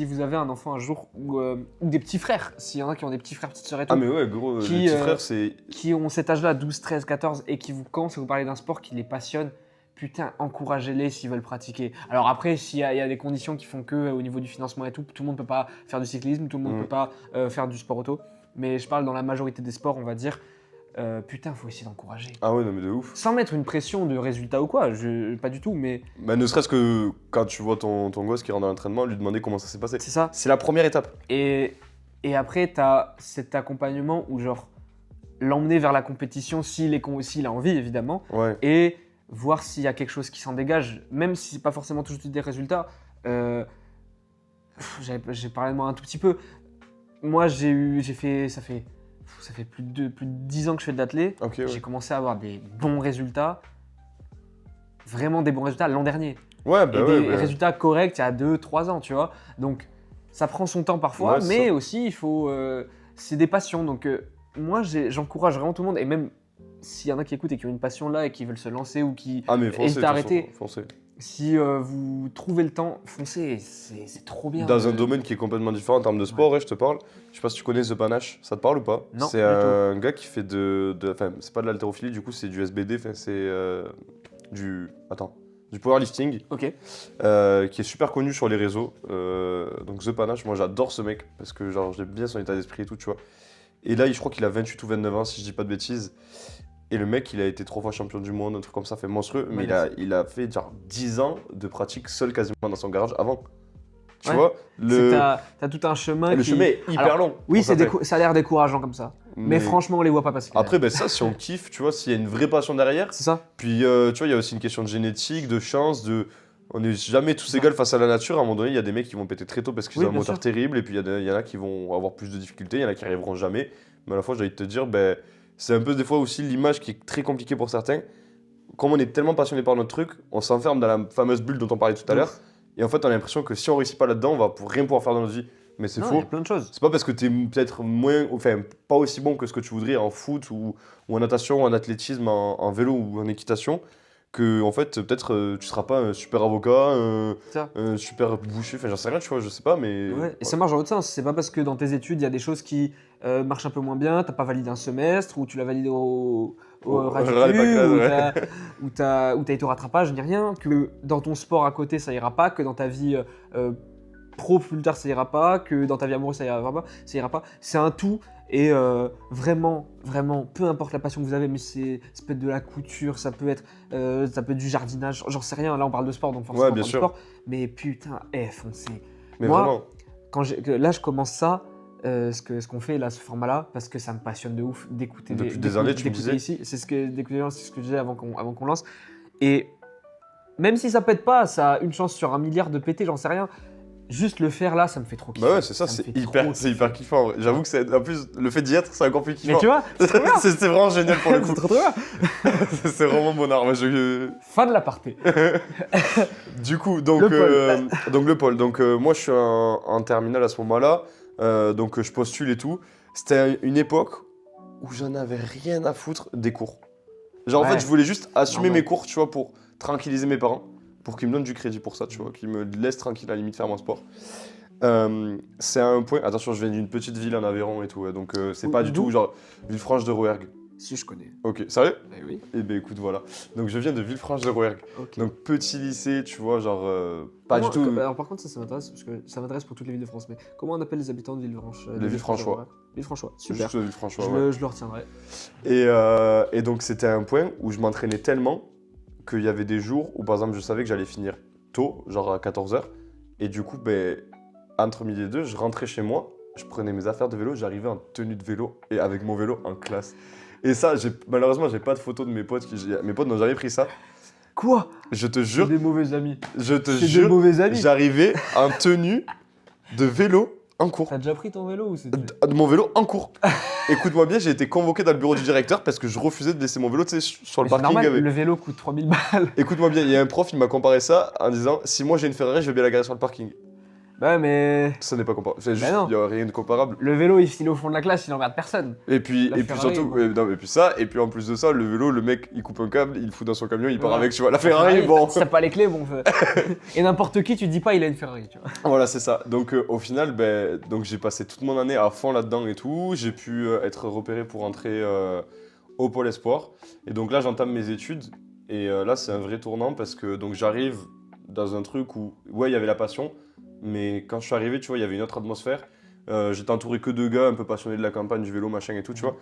vous avez un enfant un jour ou des petits frères, s'il y en a qui ont des petits frères, petites sœurs et tout, Ah mais ouais, gros, Qui, les petits frères, c'est... qui ont cet âge-là, 12, 13, 14, et qui vous, quand vous parlez d'un sport qui les passionne, putain, encouragez-les s'ils veulent pratiquer. Alors après, s'il y a des conditions qui font que, au niveau du financement et tout le monde peut pas faire du cyclisme, tout le monde peut pas faire du sport auto, mais je parle dans la majorité des sports, on va dire, putain, faut essayer d'encourager. Ah ouais, non mais de ouf. Sans mettre une pression de résultat ou quoi, pas du tout, mais Bah ne serait-ce que quand tu vois ton gosse qui rentre dans l'entraînement, lui demander comment ça s'est passé. c'est ça. C'est la première étape. Et après, t'as cet accompagnement où genre, l'emmener vers la compétition s'il a envie, évidemment, Ouais. et voir s'il y a quelque chose qui s'en dégage, même si c'est pas forcément tout de suite des résultats. J'ai parlé de moi un tout petit peu. Moi, j'ai fait, ça fait ça fait plus de 10 ans que je fais de l'athlé. Ok, ouais. J'ai commencé à avoir des bons résultats. Vraiment des bons résultats l'an dernier. Ouais, bah et ouais, des ouais. résultats corrects il y a 2-3 ans, tu vois. Donc, ça prend son temps parfois, Ouais, c'est mais ça. aussi, il faut. C'est des passions. Donc, moi, j'encourage vraiment tout le monde. Et même s'il y en a qui écoutent et qui ont une passion là et qui veulent se lancer ou qui Ah, mais foncez, hésitent de à toute façon, arrêter, foncez. si vous trouvez le temps, foncez. C'est trop bien. Dans un domaine qui est complètement différent en termes de sport, ouais, je te parle. Je sais pas si tu connais The Panache, ça te parle ou pas? Non, C'est du un gars qui fait enfin, c'est pas de l'haltérophilie, du coup, c'est du SBD, enfin, c'est du powerlifting, Ok. qui est super connu sur les réseaux. Donc The Panache, moi j'adore ce mec parce que genre j'aime bien son état d'esprit et tout, tu vois. Et là, je crois qu'il a 28 ou 29 ans, si je dis pas de bêtises. Et le mec, il a été 3 fois champion du monde, un truc comme ça, fait monstrueux. Mais il a fait genre 10 ans de pratique seul quasiment dans son garage avant. Tu Ouais. vois, T'as tout un chemin le qui... chemin est hyper Alors, long. Oui, pour certains. ça a l'air décourageant comme ça. Mais franchement, on les voit pas passer. Après, ben ça, si on kiffe, tu vois, s'il y a une vraie passion derrière. C'est ça. Puis, tu vois, il y a aussi une question de génétique, de chance, de. On n'est jamais tous égaux face à la nature. À un moment donné, il y a des mecs qui vont péter très tôt parce qu'ils Oui, ont un bien moteur sûr. terrible. Et puis, il y en a qui vont avoir plus de difficultés. Il y en a qui arriveront jamais. Mais à la fois, j'ai envie de te dire, ben, c'est un peu des fois aussi l'image qui est très compliquée pour certains. Comme on est tellement passionné par notre truc, on s'enferme dans la fameuse bulle dont on parlait tout à l'heure. Et en fait, on a l'impression que si on réussit pas là-dedans, on va rien pouvoir faire dans notre vie. Mais c'est Non, faux. il y a plein de choses. C'est pas parce que tu es peut-être moins, enfin, pas aussi bon que ce que tu voudrais en foot ou en natation, ou en athlétisme, en vélo ou en équitation, que en fait, peut-être tu seras pas un super avocat, Ça. un super boucher, enfin j'en sais rien, tu vois, je sais pas, mais. Ouais. Et ça marche dans l'autre sens. C'est pas parce que dans tes études, il y a des choses qui marchent un peu moins bien, t'as pas validé un semestre, ou tu l'as validé au ras du ras des cul, pâquerettes, ou ouais. t'as été au rattrapage, ni rien, que dans ton sport à côté, ça ira pas, que dans ta vie pro plus tard, ça ira pas, que dans ta vie amoureuse, ça ira pas. C'est un tout. Et vraiment, peu importe la passion que vous avez, mais ça peut être de la couture, ça peut être du jardinage, j'en sais rien. Là, on parle de sport, donc forcément, Ouais, on bien parle de sûr. sport. Mais putain, foncez. Mais Moi, vraiment. Là, je commence ça, ce qu'on fait là, ce format-là, parce que ça me passionne de ouf d'écouter Depuis des années, tu me d'écouter disais. ici. C'est ce que je disais avant qu'on lance. Et même si ça pète pas, ça a une chance sur 1 milliard de péter, j'en sais rien. Juste le faire là, ça me fait trop kiffer. Bah ouais, c'est ça, me c'est fait hyper, trop c'est hyper kiffant. En vrai. J'avoue que c'est, en plus, le fait d'y être, c'est encore plus kiffant. Mais tu vois, c'est trop bien. C'est vraiment génial pour le coup. C'est trop bien. C'est vraiment mon art. Fin de l'aparté. Du coup, donc le pôle. Donc moi, je suis en terminale à ce moment-là. Donc je postule et tout. C'était une époque où j'en avais rien à foutre des cours. Genre en Ouais. fait, je voulais juste assumer Normal. mes cours, tu vois, pour tranquilliser mes parents, pour qu'ils me donnent du crédit pour ça, tu vois, qu'ils me laissent tranquille à la limite faire mon sport. C'est un point. Attention, je viens d'une petite ville en Aveyron et tout, ouais, donc c'est pas du D'où tout genre Villefranche de Rouergue. Si je connais. Ok, sérieux? Eh oui. Eh ben écoute, voilà. Donc je viens de Villefranche de Rouergue. Ok. Donc petit lycée, tu vois, genre pas du tout. Alors par contre, ça m'intéresse, parce que ça m'intéresse pour toutes les villes de France. Mais comment on appelle les habitants de Villefranche Les Villefranchois. Villefranchois, super. Juste Villefranchois, ouais. Je le retiendrai. Et donc c'était un point où je m'entraînais tellement qu'il y avait des jours où par exemple je savais que j'allais finir tôt, genre à 14h. Et du coup, ben, entre midi et deux, je rentrais chez moi, je prenais mes affaires de vélo, j'arrivais en tenue de vélo et avec mon vélo en classe. Et ça, malheureusement, j'ai pas de photos de mes potes. Mes potes n'ont jamais pris ça. Quoi? Je te C'est jure, des mauvais amis. je te C'est des jure, mauvais amis. j'arrivais en tenue de vélo en cours. T'as déjà pris ton vélo ou c'était... De mon vélo en cours. Écoute-moi bien, j'ai été convoqué dans le bureau du directeur parce que je refusais de laisser mon vélo, tu sais, sur le Mais c'est parking. normal, avec... le vélo coûte 3000 balles. Écoute-moi bien, il y a un prof, il m'a comparé ça en disant si moi j'ai une Ferrari, je vais bien la garer sur le parking. Bah mais... Ça n'est pas comparable. C'est juste, non. il n'y a rien de comparable. Le vélo, il file au fond de la classe, il emmerde personne. Et puis, La et puis Ferrari, surtout, bon. non, et puis ça, et puis en plus de ça, le vélo, le mec, il coupe un câble, il le fout dans son camion, il part Ouais. avec, tu vois. La Ferrari, bon. Si t'as pas les clés, bon... Et n'importe qui, tu dis pas, il a une Ferrari, tu vois. Voilà, c'est ça. Donc au final, ben, donc j'ai passé toute mon année à fond là-dedans et tout. J'ai pu être repéré pour entrer au Pôle Espoir. Et donc là, j'entame mes études. Et là, c'est un vrai tournant parce que donc j'arrive dans un truc où, ouais, il y avait la passion. Mais quand je suis arrivé, tu vois, il y avait une autre atmosphère. J'étais entouré que de gars un peu passionnés de la campagne, du vélo, machin et tout, tu vois.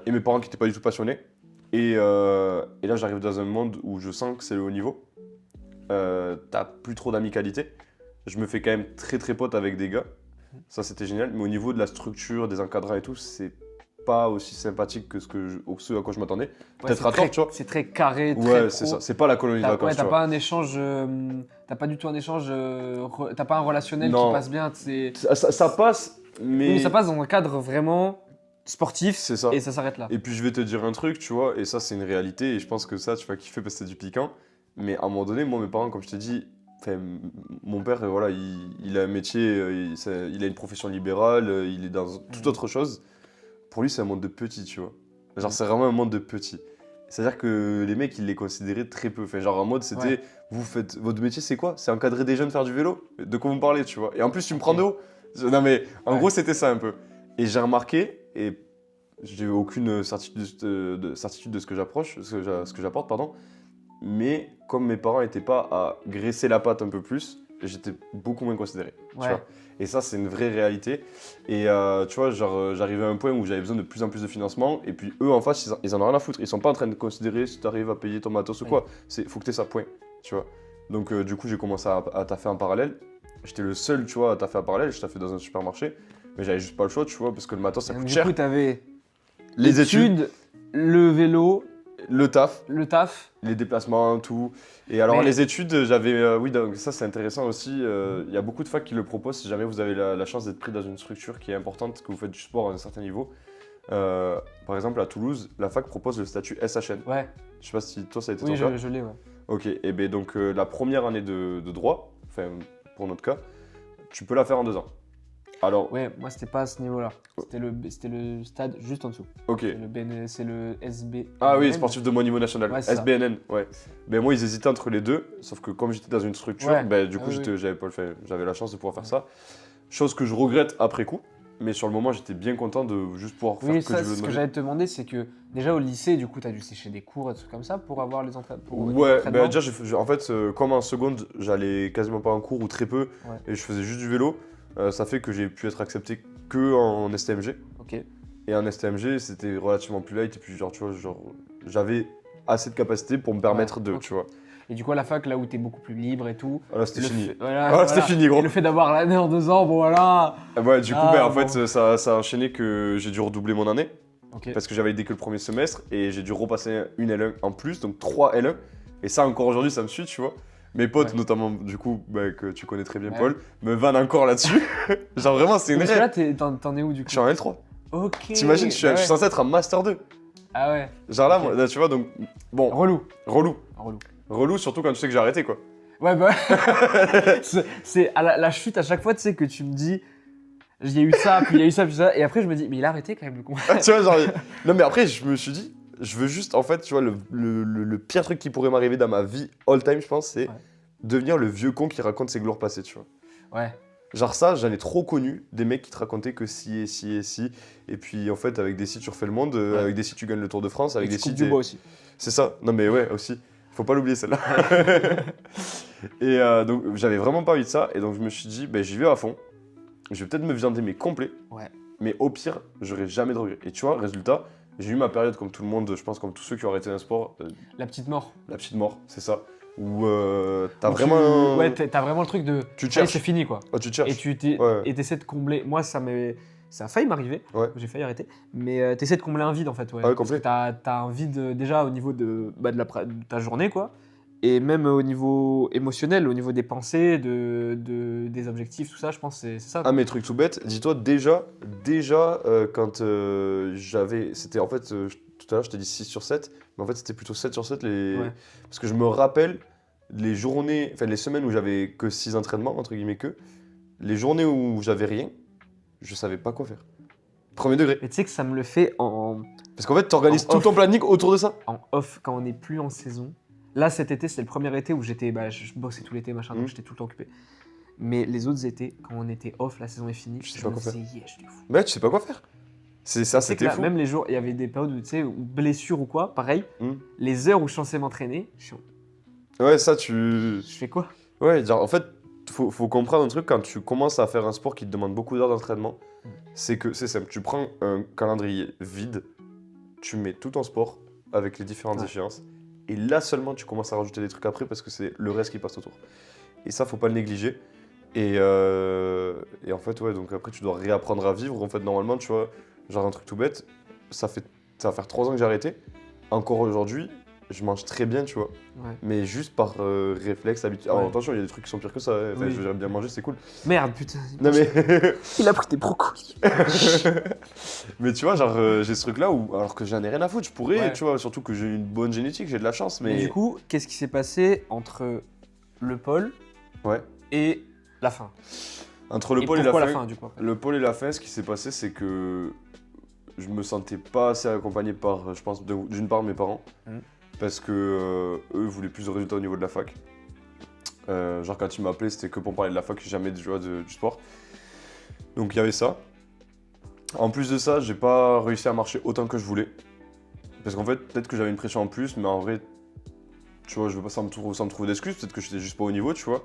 Et mes parents qui n'étaient pas du tout passionnés. Et là, j'arrive dans un monde où je sens que c'est le haut niveau. T'as plus trop d'amicalité. Je me fais quand même très très pote avec des gars. Ça, c'était génial. Mais au niveau de la structure, des encadrants et tout, c'est pas aussi sympathique que ce à quoi je m'attendais. Peut-être à tort, tu vois. C'est très carré, très Ouais, pro. c'est ça. C'est pas la colonie de T'as vacances, tu t'as vois. pas un échange... t'as pas du tout un échange... t'as pas un relationnel Non. qui passe bien, c'est... Ça passe, mais... Oui, mais ça passe dans un cadre vraiment sportif C'est ça. et ça s'arrête là. Et puis je vais te dire un truc, tu vois, et ça c'est une réalité, et je pense que ça tu vas kiffer parce que c'est du piquant. Mais à un moment donné, moi mes parents, comme je t'ai dit, mon père, voilà, il a un métier, il a une profession libérale, il est dans toute autre chose. Pour lui, c'est un monde de petits, tu vois. Genre, c'est vraiment un monde de petits. C'est-à-dire que les mecs, ils les considéraient très peu. Enfin, genre, en mode, c'était, vous faites, votre métier, c'est quoi? C'est encadrer des jeunes faire du vélo? De quoi vous me parlez, tu vois? Et en plus, tu me prends de haut. Non, mais en gros, c'était ça un peu. Et j'ai remarqué, et j'ai aucune certitude de ce que ce que j'apporte, pardon. Mais comme mes parents n'étaient pas à graisser la pâte un peu plus, j'étais beaucoup moins considéré. Tu vois. Et ça, c'est une vraie réalité. Et tu vois, genre, j'arrivais à un point où j'avais besoin de plus en plus de financement. Et puis eux, en face, ils en ont rien à foutre. Ils sont pas en train de considérer si tu arrives à payer ton matos ou quoi. C'est faut que tu aies ça, point. Tu vois. Donc du coup, j'ai commencé à taffer en parallèle. J'étais le seul, tu vois, à taffer en parallèle. Je taffais dans un supermarché. Mais j'avais juste pas le choix, tu vois, parce que le matos, ça coûte cher. Du coup, t'avais les études, le vélo, le taf, les déplacements, tout. Et alors les études, j'avais, oui, donc ça c'est intéressant aussi. Il y a beaucoup de facs qui le proposent si jamais vous avez la chance d'être pris dans une structure qui est importante, que vous faites du sport à un certain niveau. Par exemple à Toulouse, la fac propose le statut SHN. Ouais. Je sais pas si toi ça a été ton cas. Oui, je l'ai, ouais. Ok, et bien donc la première année de droit, enfin pour notre cas, tu peux la faire en 2 ans. Alors, ouais, moi c'était pas à ce niveau-là. C'était le stade juste en dessous. Ok. C'est le SB. Ah oui, sportif de mon niveau national. Ouais, SBNN, ouais. Ben moi ils hésitaient entre les deux, sauf que comme j'étais dans une structure, du coup j'avais pas le fait. J'avais la chance de pouvoir faire ça. Chose que je regrette après coup, mais sur le moment j'étais bien content de juste pouvoir faire oui, ce que je voulais. Ce que j'allais te demander, c'est que déjà au lycée, du coup, t'as dû sécher des cours et tout comme ça pour avoir les entraînements. Ouais, ben déjà en fait, comme en seconde, j'allais quasiment pas en cours ou très peu, et je faisais juste du vélo. Ça fait que j'ai pu être accepté que en STMG. Ok. Et en STMG, c'était relativement plus light. Et puis, genre, tu vois, j'avais assez de capacité pour me permettre de, tu vois. Et du coup, à la fac, là où t'es beaucoup plus libre et tout. Voilà, c'était fini. Voilà. C'était fini, gros. Et le fait d'avoir l'année en 2 ans, bon voilà. Ouais, du coup, en fait, ça a enchaîné que j'ai dû redoubler mon année. Parce que j'avais aidé que le premier semestre. Et j'ai dû repasser une L1 en plus, donc 3 L1. Et ça, encore aujourd'hui, ça me suit, tu vois. Mes potes, notamment, du coup, que tu connais très bien, Paul, me vannent encore là-dessus. Genre vraiment, c'est une rêve. Parce que là, t'en es où du coup? Je suis en L3. Ok. T'imagines, je suis censé être en Master 2. Ah ouais. Genre là, moi, tu vois, donc, bon. Relou, surtout quand tu sais que j'ai arrêté, quoi. Ouais, bah. c'est à la chute, à chaque fois, tu sais, que tu me dis. Il y a eu ça, puis il y a eu ça, puis ça. Et après, je me dis, mais il a arrêté quand même, le con. Tu vois, genre. Non, mais après, je me suis dit. Je veux juste, en fait, tu vois, le pire truc qui pourrait m'arriver dans ma vie all time, je pense, c'est devenir le vieux con qui raconte ses gloires passées, tu vois. Ouais. Genre ça, j'en ai trop connu, des mecs qui te racontaient que si et si et si. Et puis, en fait, avec des si, tu refais le monde, avec des si, tu gagnes le Tour de France, avec des si, du bois aussi. C'est ça. Non, mais ouais, aussi. Faut pas l'oublier, celle-là. Et donc, j'avais vraiment pas envie de ça. Et donc, je me suis dit, j'y vais à fond. Je vais peut-être me viander mes complets. Ouais. Mais au pire, j'aurai jamais de regrets. Et tu vois, résultat, j'ai eu ma période comme tout le monde, je pense comme tous ceux qui ont arrêté un sport. La petite mort. La petite mort, c'est ça. Où t'as vraiment... Ouais, t'as vraiment le truc de... Tu cherches. C'est fini, quoi. Oh, tu cherches. Et t'essaies de combler... Moi, ça a failli m'arriver. Ouais. J'ai failli arrêter. Mais t'essaies de combler un vide, en fait. Ouais, parce que t'as un vide déjà au niveau de ta journée, quoi. Et même au niveau émotionnel, au niveau des pensées, des objectifs, tout ça, je pense que c'est ça. Ah, mais truc tout bête, dis-toi, déjà quand j'avais... C'était en fait, tout à l'heure, je t'ai dit 6 sur 7, mais en fait, c'était plutôt 7 sur 7. Parce que je me rappelle les journées, enfin les semaines où j'avais que 6 entraînements, entre guillemets les journées où j'avais rien, je savais pas quoi faire. Premier degré. Mais tu sais que ça me le fait en... Parce qu'en fait, t'organises tout ton planning autour de ça. En off, quand on n'est plus en saison. Là, cet été, c'est le premier été où j'étais, je bossais tout l'été, machin, donc j'étais tout le temps occupé. Mais les autres étés, quand on était off, la saison est finie, je me disais, je suis fou. Mais tu sais pas quoi faire. C'est ça, c'était fou. Même les jours, il y avait des périodes où, tu sais, blessure ou quoi, pareil, les heures où je suis censé m'entraîner, je suis... Ouais, ça, Je fais quoi? Ouais, genre, en fait, faut comprendre un truc quand tu commences à faire un sport qui te demande beaucoup d'heures d'entraînement, c'est que c'est simple. Tu prends un calendrier vide, tu mets tout ton sport avec les différentes échéances, et là seulement tu commences à rajouter des trucs après parce que c'est le reste qui passe autour. Et ça, faut pas le négliger. Et en fait, ouais, donc après tu dois réapprendre à vivre. En fait, normalement, tu vois, genre un truc tout bête, ça va faire 3 ans que j'ai arrêté. Encore aujourd'hui, je mange très bien, tu vois. Ouais. Mais juste par réflexe, habitude. Alors Ouais. attention, il y a des trucs qui sont pires que ça. Hein. Enfin, Oui. je veux dire, bien manger, c'est cool. Merde, putain. Non mais. Il a pris des brocolis. Mais tu vois, genre, j'ai ce truc-là où, alors que j'en ai rien à foutre, je pourrais, Ouais. tu vois, surtout que j'ai une bonne génétique, j'ai de la chance, Mais mais. du coup, qu'est-ce qui s'est passé entre le pôle Ouais. et la fin? Entre le Et pôle et pourquoi la la fin. fin, du coup après Le pôle et la fin, ce qui s'est passé, c'est que je me sentais pas assez accompagné par, je pense, d'une part mes parents, parce que eux voulaient plus de résultats au niveau de la fac. Genre quand ils m'appelaient, c'était que pour parler de la fac, jamais du sport. Donc il y avait ça. En plus de ça, j'ai pas réussi à marcher autant que je voulais. Parce qu'en fait, peut-être que j'avais une pression en plus, mais en vrai, tu vois, je veux pas sans me trouver d'excuses, peut-être que j'étais juste pas au niveau, tu vois.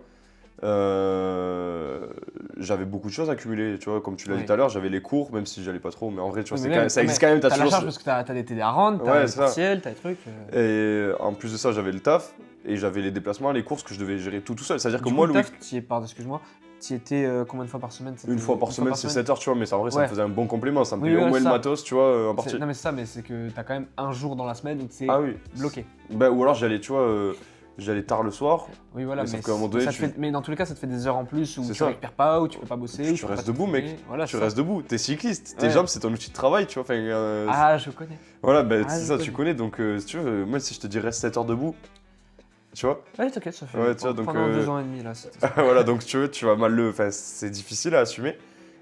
J'avais beaucoup de choses accumulées, tu vois, comme tu l'as dit tout à l'heure, j'avais les cours, même si j'allais pas trop, mais en vrai, tu vois, Oui, mais même, ça existe quand même, t'as la toujours. charge parce que t'as des TD à rendre, t'as Ouais, des c'est ça. partiels, t'as des trucs. Et en plus de ça, j'avais le taf, et j'avais les déplacements, les courses que je devais gérer tout seul. C'est-à-dire que Du moi, coup, le taf, excuse-moi, t'y étais combien de fois par semaine? une fois par semaine, c'est 7 heures, tu vois, mais ça, en vrai, ça me Ouais. faisait un bon complément, ça me Oui, payait ouais, au moins le ça. matos, tu vois, en partie. Non, mais c'est ça, mais c'est que t'as quand même un jour dans la semaine où t'es Ah oui. bloqué. Bah, ou alors j'allais, tu vois, j'allais tard le soir, Oui, voilà, Mais mais, sauf qu'à un moment donné, ça te tu- fait- mais dans tous les cas, ça te fait des heures en plus où C'est tu ça. récupères pas, où tu peux pas bosser. puis où tu peux pas restes debout, mec. t'entraîner. Voilà, Tu c'est ça. restes debout, t'es cycliste, tes Ouais. jambes, c'est ton outil de travail, tu vois, enfin, Ah, je connais. voilà, bah, Ah, c'est je ça, connais. tu connais, donc si tu veux, moi si je te dis reste 7 heures debout, tu vois, Ouais, t'inquiète, ça fait Ouais, tu vois, donc, pendant 2 ans et demi là. c'était ça. voilà, donc tu vas mal enfin, c'est difficile à assumer.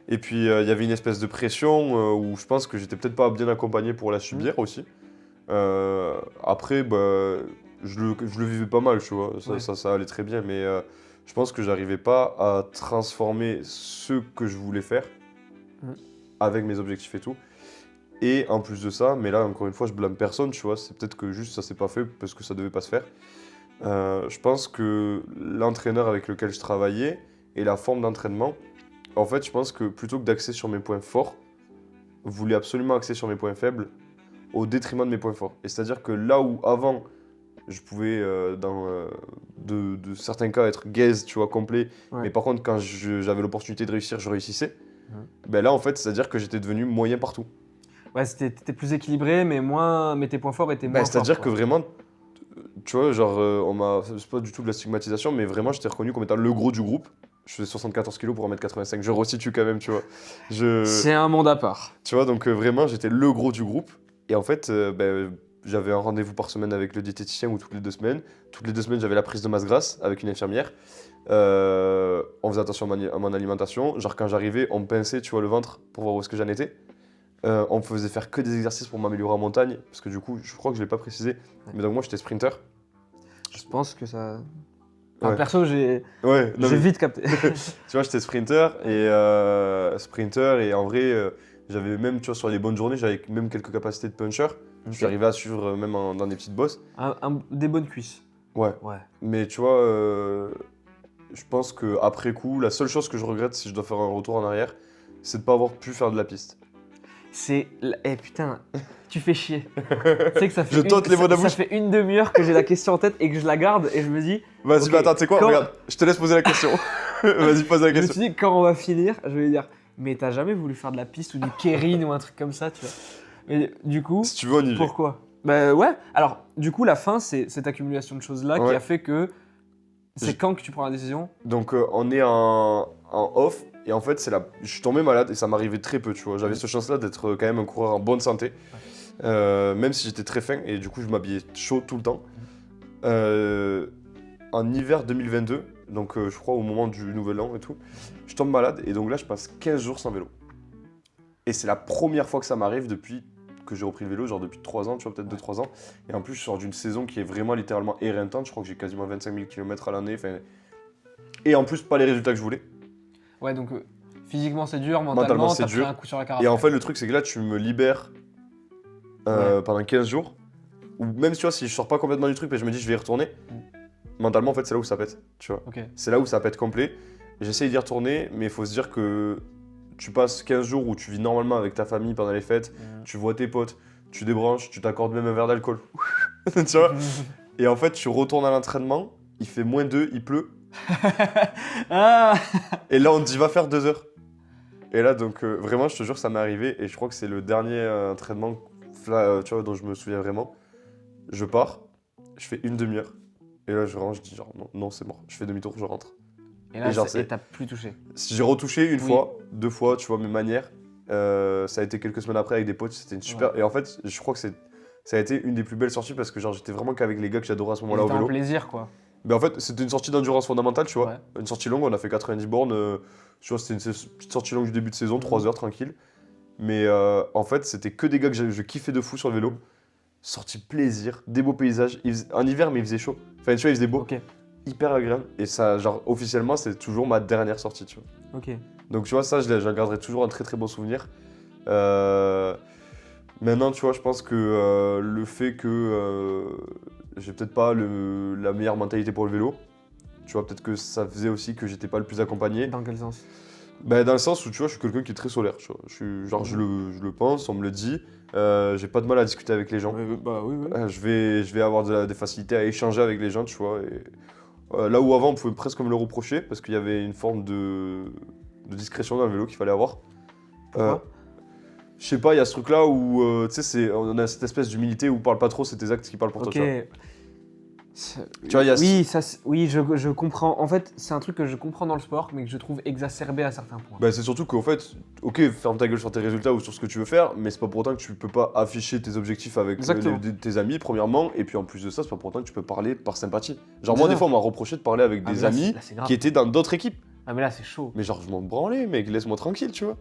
Et puis il y avait une espèce de pression où je pense que j'étais peut-être pas bien accompagné pour la subir aussi. Après, bah, je le vivais pas mal, tu vois, Ouais. ça allait très bien, mais je pense que j'arrivais pas à transformer ce que je voulais faire Mm. avec mes objectifs et tout. Et en plus de ça, mais là encore une fois, je blâme personne, tu vois, c'est peut-être que juste ça s'est pas fait parce que ça devait pas se faire. Je pense que l'entraîneur avec lequel je travaillais et la forme d'entraînement, en fait, je pense que plutôt que d'axer sur mes points forts, voulait absolument axer sur mes points faibles au détriment de mes points forts. Et c'est-à-dire que là où avant, je pouvais, dans de certains cas, être gaze, tu vois, complet, Ouais. mais par contre, quand j'avais l'opportunité de réussir, je réussissais, Mhm. ben là, en fait, c'est-à-dire que j'étais devenu moyen partout. Ouais, t'étais plus équilibré, mais tes points forts étaient moins Ben, c'est-à-dire forts, que quoi. vraiment, tu vois, genre, c'est pas du tout de la stigmatisation, mais vraiment, j'étais reconnu comme étant le gros du groupe. Je faisais 74 kilos pour 1m85. Je resitue quand même, tu vois. C'est un monde à part. Tu vois, donc vraiment, j'étais le gros du groupe. Et en fait, j'avais un rendez-vous par semaine avec le diététicien ou toutes les 2 semaines. Toutes les 2 semaines, j'avais la prise de masse grasse avec une infirmière. On faisait attention à mon alimentation. Genre, quand j'arrivais, on me pinçait, tu vois, le ventre pour voir où est-ce que j'en étais. On me faisait faire que des exercices pour m'améliorer en montagne. Parce que du coup, je crois que je l'ai pas précisé. Mais donc, moi, j'étais sprinter. Je pense que ça. Enfin, Ouais. perso, j'ai Ouais, non, mais- vite capté. Tu vois, j'étais sprinter et en vrai, j'avais même, tu vois, sur les bonnes journées, j'avais même quelques capacités de puncher. Je suis arrivé à suivre même dans des petites bosses. Des bonnes cuisses. Ouais. Ouais. Mais tu vois, je pense qu'après coup, la seule chose que je regrette si je dois faire un retour en arrière, c'est de pas avoir pu faire de la piste. Eh putain, tu fais chier. Tu sais que ça fait Je tente les mots de la ça bouche. fait une demi-heure que j'ai la question en tête et que je la garde et je me dis. Vas-y, Ok, bah attends, tu sais quoi, quand- regarde, je te laisse poser la question. Vas-y, pose la Je me question. suis dit, quand on va finir, je vais lui dire, mais t'as jamais voulu faire de la piste ou du kérine ou un truc comme ça, tu vois. Mais du coup, Si tu veux, on y va. pourquoi? Bah ouais, alors du coup, la fin, c'est cette accumulation de choses-là qui Ouais. a fait que. C'est J- quand que tu prends la décision? Donc on est en off et en fait je suis tombé malade et ça m'arrivait très peu, tu vois. J'avais cette chance là d'être quand même un coureur en bonne santé, même si j'étais très fin et du coup je m'habillais chaud tout le temps. En hiver 2022, donc je crois au moment du nouvel an et tout, je tombe malade et donc là je passe 15 jours sans vélo. Et c'est la première fois que ça m'arrive depuis que j'ai repris le vélo, genre depuis 3 ans, tu vois, peut-être 2-3 ans. Et en plus, je sors d'une saison qui est vraiment littéralement éreintante. Je crois que j'ai quasiment 25 000 km à l'année. Et en plus, pas les résultats que je voulais. Ouais, donc physiquement c'est dur, Mentalement, mentalement c'est t'as pris dur. un coup sur la carapace. Et en fait, le truc, c'est que là, tu me libères pendant 15 jours. Ou même, tu vois, si je sors pas complètement du truc, mais je me dis, je vais y retourner. Mentalement, en fait, c'est là où ça pète, tu vois. Ok. C'est là où ça pète complet. J'essaye d'y retourner, mais il faut se dire que tu passes 15 jours où tu vis normalement avec ta famille pendant les fêtes, tu vois tes potes, tu débranches, tu t'accordes même un verre d'alcool. Tu vois. Et en fait, tu retournes à l'entraînement, il fait -2, il pleut. Ah. Et là, on te dit, va faire 2 heures. Et là, donc, vraiment, je te jure, ça m'est arrivé. Et je crois que c'est le dernier entraînement tu vois, dont je me souviens vraiment. Je pars. je fais une demi-heure. Et là, je range, je dis genre, non, c'est mort. Je fais demi-tour, je rentre. Et là, genre, et t'as plus touché. Si j'ai retouché une Oui. fois, 2 fois, tu vois, mes manières, ça a été quelques semaines après avec des potes, c'était une super... Ouais. Et en fait, je crois que ça a été une des plus belles sorties parce que genre, j'étais vraiment qu'avec les gars que j'adorais à ce moment-là au C'était un vélo. plaisir, quoi. Mais en fait, c'était une sortie d'endurance fondamentale, tu vois. Ouais. Une sortie longue, on a fait 90 bornes. Tu vois, c'était une petite sortie longue du début de saison, 3 heures tranquille. Mais en fait, c'était que des gars que je kiffais de fou sur le vélo. Sortie plaisir, des beaux paysages. En hiver, mais il faisait chaud. Enfin, tu vois, il faisait beau. Ok. Hyper agréable. Et ça, genre, officiellement, c'est toujours ma dernière sortie, tu vois. Ok. Donc, tu vois, ça, j'en garderai toujours un très très bon souvenir. Maintenant, tu vois, je pense que le fait que j'ai peut-être pas la meilleure mentalité pour le vélo, tu vois, peut-être que ça faisait aussi que j'étais pas le plus accompagné. Dans quel sens? Bah, dans le sens où, tu vois, je suis quelqu'un qui est très solaire, tu vois. Je le pense, on me le dit. J'ai pas de mal à discuter avec les gens. Bah oui. Je vais avoir des facilités à échanger avec les gens, tu vois. Et, là où avant, on pouvait presque me le reprocher parce qu'il y avait une forme de discrétion dans le vélo qu'il fallait avoir. Pourquoi? Je sais pas, il y a ce truc-là où, tu sais, on a cette espèce d'humilité où parle pas trop, c'est tes actes qui parlent pour toi, tu vois. Tu vois, il y a Oui, je comprends. En fait, c'est un truc que je comprends dans le sport, mais que je trouve exacerbé à certains points. Bah, c'est surtout qu'en fait, ok, ferme ta gueule sur tes résultats ou sur ce que tu veux faire, mais c'est pas pour autant que tu peux pas afficher tes objectifs avec Exactement. tes amis, premièrement, et puis en plus de ça, c'est pas pour autant que tu peux parler par sympathie. Genre, moi, C'est des ça. fois, on m'a reproché de parler avec Ah, mais des là, amis là, c'est grave. qui étaient dans d'autres équipes. Ah, mais là, c'est chaud. Mais genre, je m'en branlais, mec, laisse-moi tranquille, tu vois.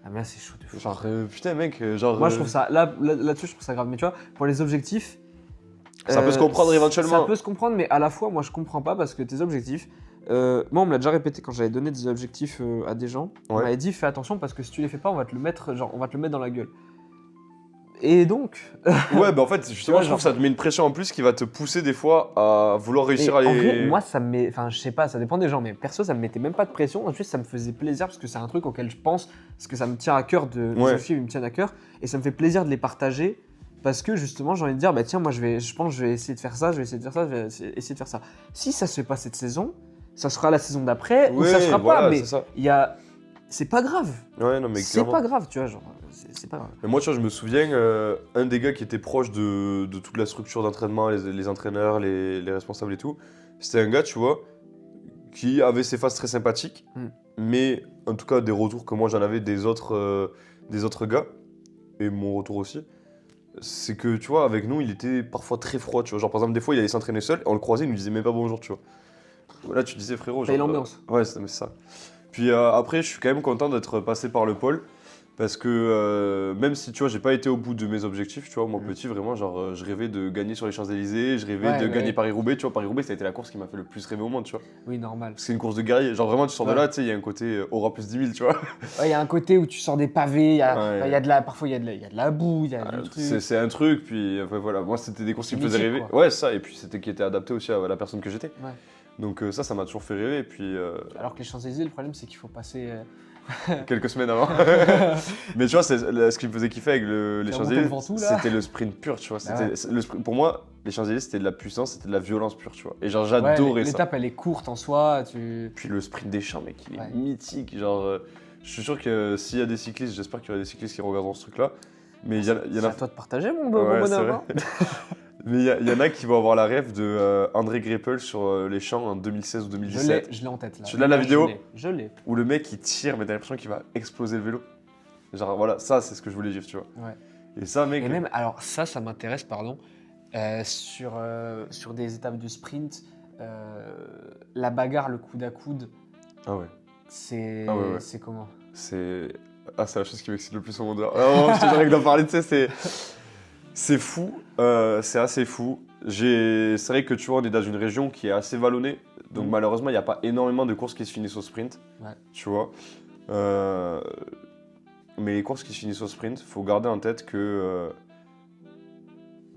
Ah, mais là, c'est chaud de fou. Genre, putain, mec, genre. Moi, je trouve ça. Là-dessus, je trouve ça grave. Mais tu vois, pour les objectifs. Ça peut se comprendre éventuellement. Ça peut se comprendre, mais à la fois, moi, je comprends pas parce que tes objectifs. Moi, on me l'a déjà répété quand j'avais donné des objectifs à des gens. On Ouais. m'avait dit, fais attention parce que si tu les fais pas, on va te le mettre dans la gueule. Et donc. Ouais, bah en fait, justement, vois, je trouve que ça te met une pression en plus qui va te pousser des fois à vouloir réussir à Et en les. vrai, moi, ça me met. Enfin, je sais pas, ça dépend des gens, mais perso, ça me mettait même pas de pression. En plus, ça me faisait plaisir parce que c'est un truc auquel je pense, parce que ça me tient à cœur de. Ouais. Les filles me tiennent à cœur. Et ça me fait plaisir de les partager parce que justement, j'ai envie de dire, bah tiens, moi, je pense que je vais essayer de faire ça, je vais essayer de faire ça, je vais essayer de faire ça. Si ça se fait pas cette saison, ça sera la saison d'après ou ça Ouais, sera voilà, pas. Mais c'est ça. il y a. C'est pas grave. Ouais, non, mais C'est clairement. pas grave, tu vois, genre. C'est pas grave. Mais moi, tu vois, je me souviens, un des gars qui était proche de toute la structure d'entraînement, les entraîneurs, les responsables et tout, c'était un gars, tu vois, qui avait ses phases très sympathiques, mais en tout cas, des retours que moi j'en avais des autres gars, et mon retour aussi, c'est que, tu vois, avec nous, il était parfois très froid, tu vois. Genre, par exemple, des fois, il allait s'entraîner seul, et on le croisait, il nous disait même pas bonjour, tu vois. Là, tu disais, frérot, Paye genre, l'ambiance. ouais, c'est ça. Puis après, je suis quand même content d'être passé par le pôle. Parce que même si tu vois, j'ai pas été au bout de mes objectifs, tu vois, moi petit, vraiment, genre, je rêvais de gagner sur les Champs-Élysées, je rêvais de gagner Paris-Roubaix, tu vois, Paris-Roubaix, ça a été la course qui m'a fait le plus rêver au monde, tu vois. Oui, normal. C'est une course de guerrier, genre vraiment, tu sors de là, tu sais, il y a un côté aura plus 10 000, tu vois. Ouais, il y a un côté où tu sors des pavés, Ouais. y a de la, parfois il y a de la boue, il y a du truc. C'est un truc, puis voilà, moi c'était des courses qui me faisaient mythique, rêver. quoi. Ouais, ça, et puis c'était qui était adapté aussi à la personne que j'étais. Ouais. Donc ça m'a toujours fait rêver, et puis Alors que les Champs-Élysées, le problème c'est qu'il faut passer. quelques semaines avant. Mais tu vois, ce qui me faisait kiffer avec les La Champs-Élysées, montée devant tout, là. c'était le sprint pur, tu vois. Bah Pour moi, les Champs-Élysées, c'était de la puissance, c'était de la violence pure, tu vois. Et genre, j'adorais ça. L'étape elle est courte en soi, Puis le sprint des champs, mec, il est Ouais. mythique. Genre, je suis sûr que s'il y a des cyclistes, j'espère qu'il y aura des cyclistes qui regarderont ce truc-là. Mais il y en C'est a. à toi de partager mon Ouais, bonhomme. c'est vrai. hein. Mais il y en a qui vont avoir la rêve de André Greipel sur les champs en 2016 ou 2017. Je l'ai en tête là. Tu l'as, la vidéo ? Je l'ai. Où le mec il tire, mais t'as l'impression qu'il va exploser le vélo. Genre voilà, ça c'est ce que je voulais dire, tu vois. Ouais. Et ça, mec. Et même, alors ça m'intéresse, pardon, sur des étapes de sprint, la bagarre, le coude à coude, Ah ouais. c'est Ah ouais. c'est comment? C'est la chose qui m'excite le plus au monde. Oh, je te dirais que d'en parler, tu sais, c'est fou. C'est assez fou. C'est vrai que tu vois, on est dans une région qui est assez vallonnée. Donc malheureusement, il n'y a pas énormément de courses qui se finissent au sprint. Ouais. Tu vois. Mais les courses qui se finissent au sprint, il faut garder en tête que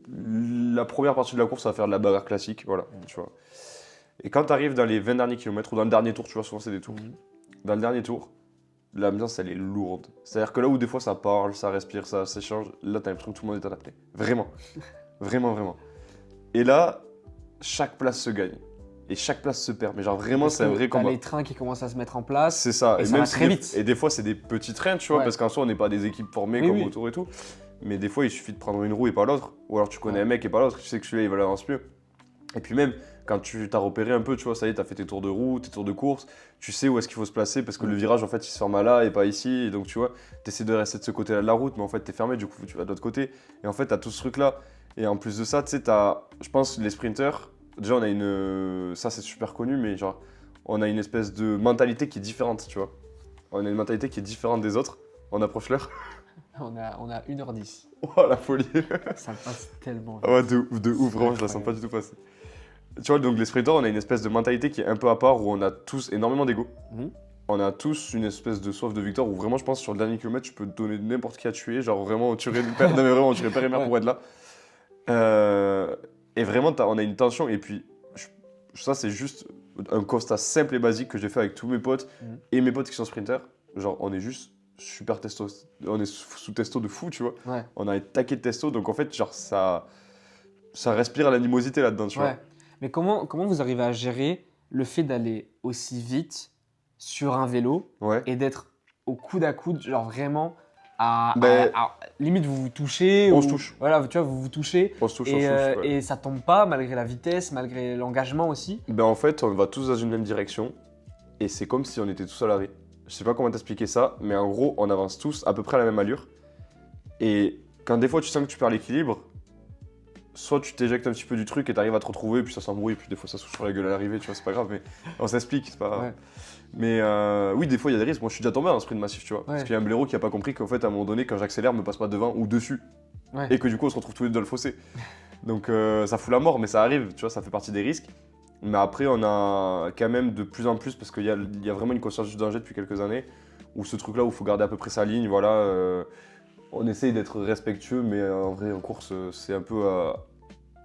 la première partie de la course, ça va faire de la bagarre classique. Voilà, tu vois. Et quand tu arrives dans les 20 derniers kilomètres ou dans le dernier tour, tu vois, souvent c'est des tours. Dans le dernier tour, l'ambiance elle est lourde. C'est-à-dire que là où des fois ça parle, ça respire, ça s'échange, là t'as l'impression que tout le monde est adapté. Vraiment. Vraiment. Et là, chaque place se gagne. Et chaque place se perd. Mais genre vraiment, Parce c'est un que vrai t'as combat. les trains qui commencent à se mettre en place. C'est ça. Et ça va si très vite. Et des fois, c'est des petits trains, tu vois, Ouais. parce qu'en soi, on n'est pas des équipes formées Oui, comme oui. autour et tout. Mais des fois, il suffit de prendre une roue et pas l'autre. Ou alors tu connais Ouais. un mec et pas l'autre. Tu sais que celui-là, il va l'avance mieux. Et puis même, quand tu t'as repéré un peu, tu vois, ça y est, t'as fait tes tours de roue, tes tours de course, tu sais où est-ce qu'il faut se placer parce que le virage, en fait, il se ferme là et pas ici. Et donc, tu vois, t'essaies de rester de ce côté-là de la route, mais en fait, t'es fermé, du coup, tu vas de l'autre côté. Et en fait, t'as tout ce truc-là. Et en plus de ça, tu sais, je pense, les sprinters, déjà, on a une. Ça, c'est super connu, mais genre, on a une espèce de mentalité qui est différente, tu vois. On a une mentalité qui est différente des autres. On approche l'heure. On a 1h10. Oh, la folie. Ça passe tellement vite. Ah ouais, de ouf, vraiment, je la sens pas du tout passer. Tu vois, donc les sprinters, on a une espèce de mentalité qui est un peu à part où on a tous énormément d'ego. Mhm. On a tous une espèce de soif de victoire où vraiment, je pense, sur le dernier kilomètre, tu peux te donner n'importe qui à tuer. Genre vraiment, on tuerait le père, non, mais vraiment, on tuerait père et mère pour être là. Et vraiment, on a une tension. Et puis, ça, c'est juste un constat simple et basique que j'ai fait avec tous mes potes et mes potes qui sont sprinters. Genre, on est juste super testo. On est sous testo de fou, tu vois. Ouais. On a un taquet de testo. Donc, en fait, genre, ça respire l'animosité là-dedans, tu vois. Ouais. Mais comment vous arrivez à gérer le fait d'aller aussi vite sur un vélo Ouais. et d'être au coude à coude, genre vraiment limite vous vous touchez On ou- se touche. Voilà, tu vois, vous vous touchez On se touche, et, ouais. et ça tombe pas malgré la vitesse, malgré l'engagement aussi. Ben en fait, on va tous dans une même direction et c'est comme si on était tous à l'arrêt. Je sais pas comment t'expliquer ça, mais en gros, on avance tous à peu près à la même allure. Et quand des fois tu sens que tu perds l'équilibre, soit tu t'éjectes un petit peu du truc et t'arrives à te retrouver, puis ça s'embrouille, puis des fois ça se touche sur la gueule à l'arrivée, tu vois, c'est pas grave, mais on s'explique, c'est pas grave. Ouais. Mais oui, des fois il y a des risques. Moi je suis déjà tombé dans un sprint massif, tu vois. Parce Ouais. qu'il y a un blaireau qui a pas compris qu'en fait, à un moment donné, quand j'accélère, me passe pas devant ou dessus. Ouais. Et que du coup, on se retrouve tous les deux dans le fossé. Donc ça fout la mort, mais ça arrive, tu vois, ça fait partie des risques. Mais après, on a quand même de plus en plus, parce qu'il y a vraiment une conscience du danger depuis quelques années, où ce truc-là où il faut garder à peu près sa ligne, voilà. On essaye d'être respectueux, mais en vrai, en course, c'est un peu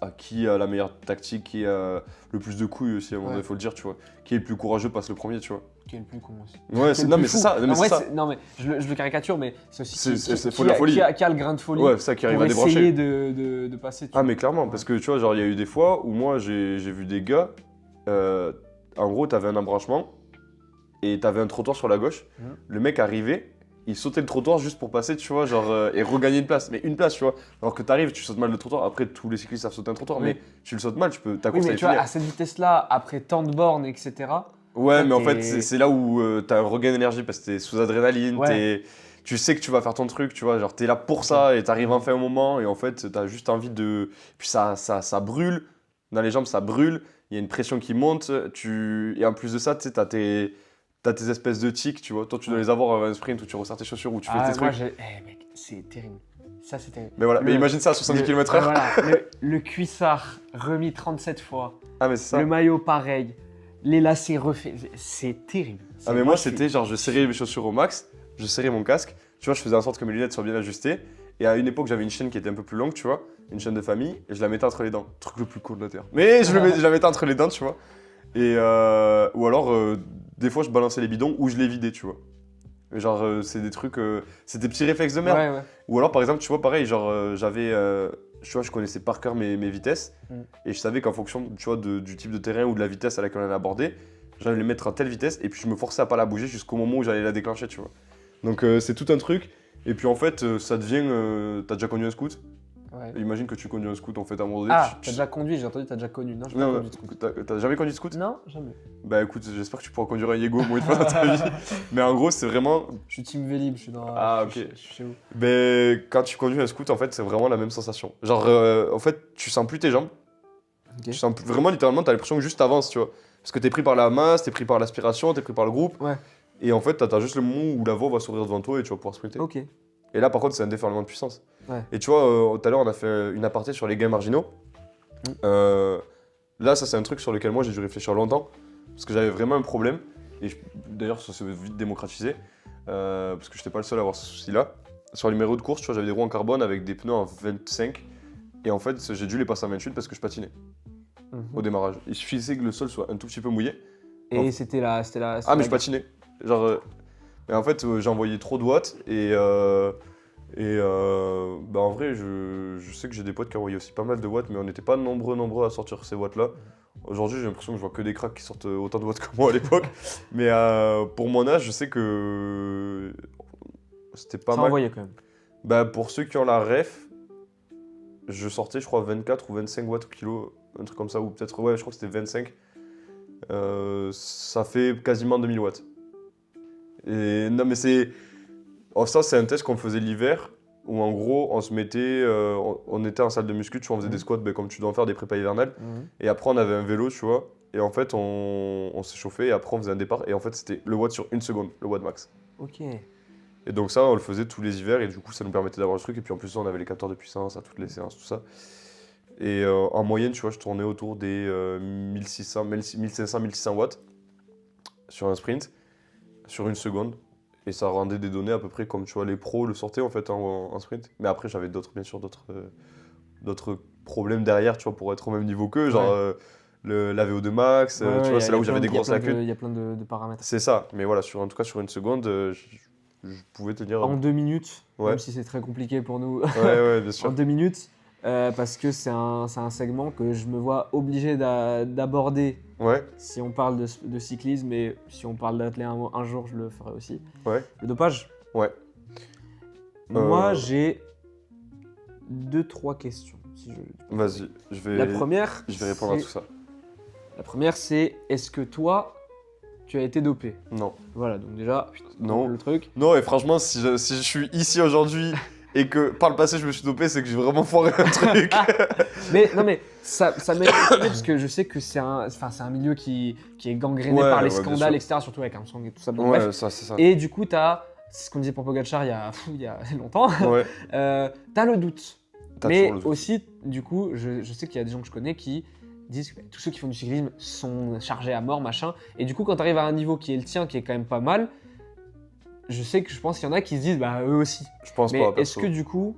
à qui a la meilleure tactique, qui a le plus de couilles aussi, à un moment donné, faut le dire, tu vois. Qui est le plus courageux passe le premier, tu vois. Qui est le plus con aussi. Ouais, Qui est le non, plus mais c'est fou. ça. En vrai, non, mais je le caricature, mais c'est aussi faut de la folie. qui a le grain de folie Ouais, ça qui arrive pour à débrancher. essayer de passer. Tu Ah, vois. mais clairement, parce que tu vois, genre, il y a eu des fois où moi, j'ai vu des gars, en gros, t'avais un embranchement et t'avais un trottoir sur la gauche. Mhm. Le mec arrivait, il sautait le trottoir juste pour passer, tu vois, genre, et regagner une place. Mais une place, tu vois. Alors que t'arrives, tu sautes mal le trottoir. Après, tous les cyclistes savent sauter un trottoir, Oui. mais tu le sautes mal, ta Oui, course, mais elle tu vois, finit. à cette vitesse-là, après tant de bornes, etc. Ouais, toi, mais en fait, t'es- c'est là où t'as un regain d'énergie parce que t'es sous adrénaline, Ouais. tu sais que tu vas faire ton truc, tu vois, genre t'es là pour ça et t'arrives enfin au moment et en fait t'as juste envie de. Puis ça brûle, dans les jambes ça brûle, il y a une pression qui monte, et en plus de ça, tu sais, t'as tes espèces de tics, tu vois. Toi, tu dois les avoir avant un sprint où tu resserres tes chaussures, où tu fais tes moi, trucs. mec, c'est terrible. Ça, c'est terrible. Mais voilà, mais Le- imagine ça à 70 le- km/h. Voilà, le cuissard remis 37 fois, Ah, mais c'est ça. le maillot pareil, les lacets refaits, c'est terrible. Ah, mais moi, c'était genre, je serrais mes chaussures au max, je serrais mon casque, tu vois, je faisais en sorte que mes lunettes soient bien ajustées. Et à une époque, j'avais une chaîne qui était un peu plus longue, tu vois, une chaîne de famille, et je la mettais entre les dents. Truc le plus cool de la terre. Mais je la mettais entre les dents, tu vois. Et ou alors, des fois, je balançais les bidons ou je les vidais, tu vois. Mais genre, c'est des trucs, c'est des petits réflexes de merde. Ouais. Ou alors, par exemple, tu vois, pareil, genre, j'avais, tu vois, je connaissais par cœur mes vitesses, et je savais qu'en fonction, tu vois, du type de terrain ou de la vitesse à laquelle on allait aborder, j'allais les mettre à telle vitesse, et puis je me forçais à pas la bouger jusqu'au moment où j'allais la déclencher, tu vois. Donc, c'est tout un truc. Et puis en fait, ça devient. T'as déjà connu un scoot? Ouais. Imagine que tu conduis un scoot en fait à un moment donné. Ah, t'as déjà conduit, j'ai entendu, t'as déjà connu. Non, j'ai pas Non, conduit de scoot. t'as jamais conduit de scoot? Non, jamais. Bah écoute, j'espère que tu pourras conduire un Yego au moins une fois dans ta vie. Mais en gros, c'est vraiment. Je suis team Vélib, je suis dans. Ah, je suis- ok. Je suis chez vous. Mais quand tu conduis un scoot, en fait, c'est vraiment la même sensation. Genre, en fait, tu sens plus tes jambes. Ok. Tu sens vraiment littéralement, t'as l'impression que juste t'avances, tu vois. Parce que t'es pris par la masse, t'es pris par l'aspiration, t'es pris par le groupe. Ouais. Et en fait, t'attends juste le moment où la voie va s'ouvrir devant toi et tu vas pouvoir sprinter. Ok. Et là, par contre, c'est un déferlement de puissance. Ouais. Et tu vois, tout à l'heure, on a fait une aparté sur les gains marginaux. Là, ça, c'est un truc sur lequel moi, j'ai dû réfléchir longtemps. Parce que j'avais vraiment un problème. Et d'ailleurs, ça s'est vite démocratisé. Parce que je n'étais pas le seul à avoir ce souci-là. Sur les numéros de course, tu vois, j'avais des roues en carbone avec des pneus en 25. Et en fait, j'ai dû les passer en 28 parce que je patinais au démarrage. Il suffisait que le sol soit un tout petit peu mouillé. Et c'était la. Ah, mais je patinais. Genre, mais en fait, j'ai envoyé trop de watts et bah en vrai, je sais que j'ai des potes qui envoyaient aussi pas mal de watts, mais on n'était pas nombreux à sortir ces watts-là. Aujourd'hui, j'ai l'impression que je vois que des cracks qui sortent autant de watts que moi à l'époque. Mais pour mon âge, je sais que c'était pas Ça mal. envoyait quand même. Bah, pour ceux qui ont la ref, je sortais, je crois, 24 ou 25 watts au kilo un truc comme ça, ou peut-être, ouais, je crois que c'était 25. Ça fait quasiment 2000 watts. Et non, mais c'est. Oh, ça, c'est un test qu'on faisait l'hiver, où en gros, on se mettait. On était en salle de muscu, tu vois, on faisait des squats ben, comme tu dois en faire, des prépas hivernales. Et après, on avait un vélo, tu vois. Et en fait, on s'est chauffé, et après, on faisait un départ. Et en fait, c'était le watt sur 1 seconde, le watt max. Ok. Et donc, ça, on le faisait tous les hivers, et du coup, ça nous permettait d'avoir le truc. Et puis en plus, on avait les capteurs de puissance à toutes les séances, tout ça. Et en moyenne, tu vois, je tournais autour des 1600, 1500, 1600 watts sur un sprint, sur 1 seconde. Et ça rendait des données à peu près comme, tu vois, les pros le sortaient en fait en sprint. Mais après, j'avais bien sûr, d'autres problèmes derrière, tu vois, pour être au même niveau qu'eux. Genre la VO2 max, tu vois, c'est là où j'avais des grosses lacunes. Il y a plein de paramètres. C'est ça. Mais voilà, en tout cas, sur 1 seconde, je pouvais tenir. En 2 minutes, Ouais. même si c'est très compliqué pour nous. Ouais, bien sûr. En 2 minutes, parce que c'est un segment que je me vois obligé d'aborder Ouais, si on parle de cyclisme, et si on parle d'athlète un jour, je le ferai aussi. ouais, Le dopage. ouais. Moi, j'ai 2-3 questions. Si Vas-y, La première, je vais répondre à tout ça. La première, c'est est-ce que toi, tu as été dopé? Non. Voilà, donc déjà, Non. le truc. Non, et franchement, si je suis ici aujourd'hui et que par le passé je me suis dopé, c'est que j'ai vraiment foiré un truc. Mais non, mais ça m'est étonné parce que je sais que c'est un milieu qui est gangréné Ouais, par les ouais, bien scandales, sûr. etc., surtout avec Armstrong et tout ça. Bon, Ouais, bref. ça, c'est ça. Et du coup, c'est ce qu'on disait pour Pogacar il y a longtemps, Ouais, t'as le doute. t'as Mais toujours le doute. aussi, du coup, je sais qu'il y a des gens que je connais qui disent que tous ceux qui font du cyclisme sont chargés à mort, machin. Et du coup, quand tu arrives à un niveau qui est le tien, qui est quand même pas mal, je pense qu'il y en a qui se disent, bah eux aussi. Je pense Mais pas, est-ce perso. que du coup,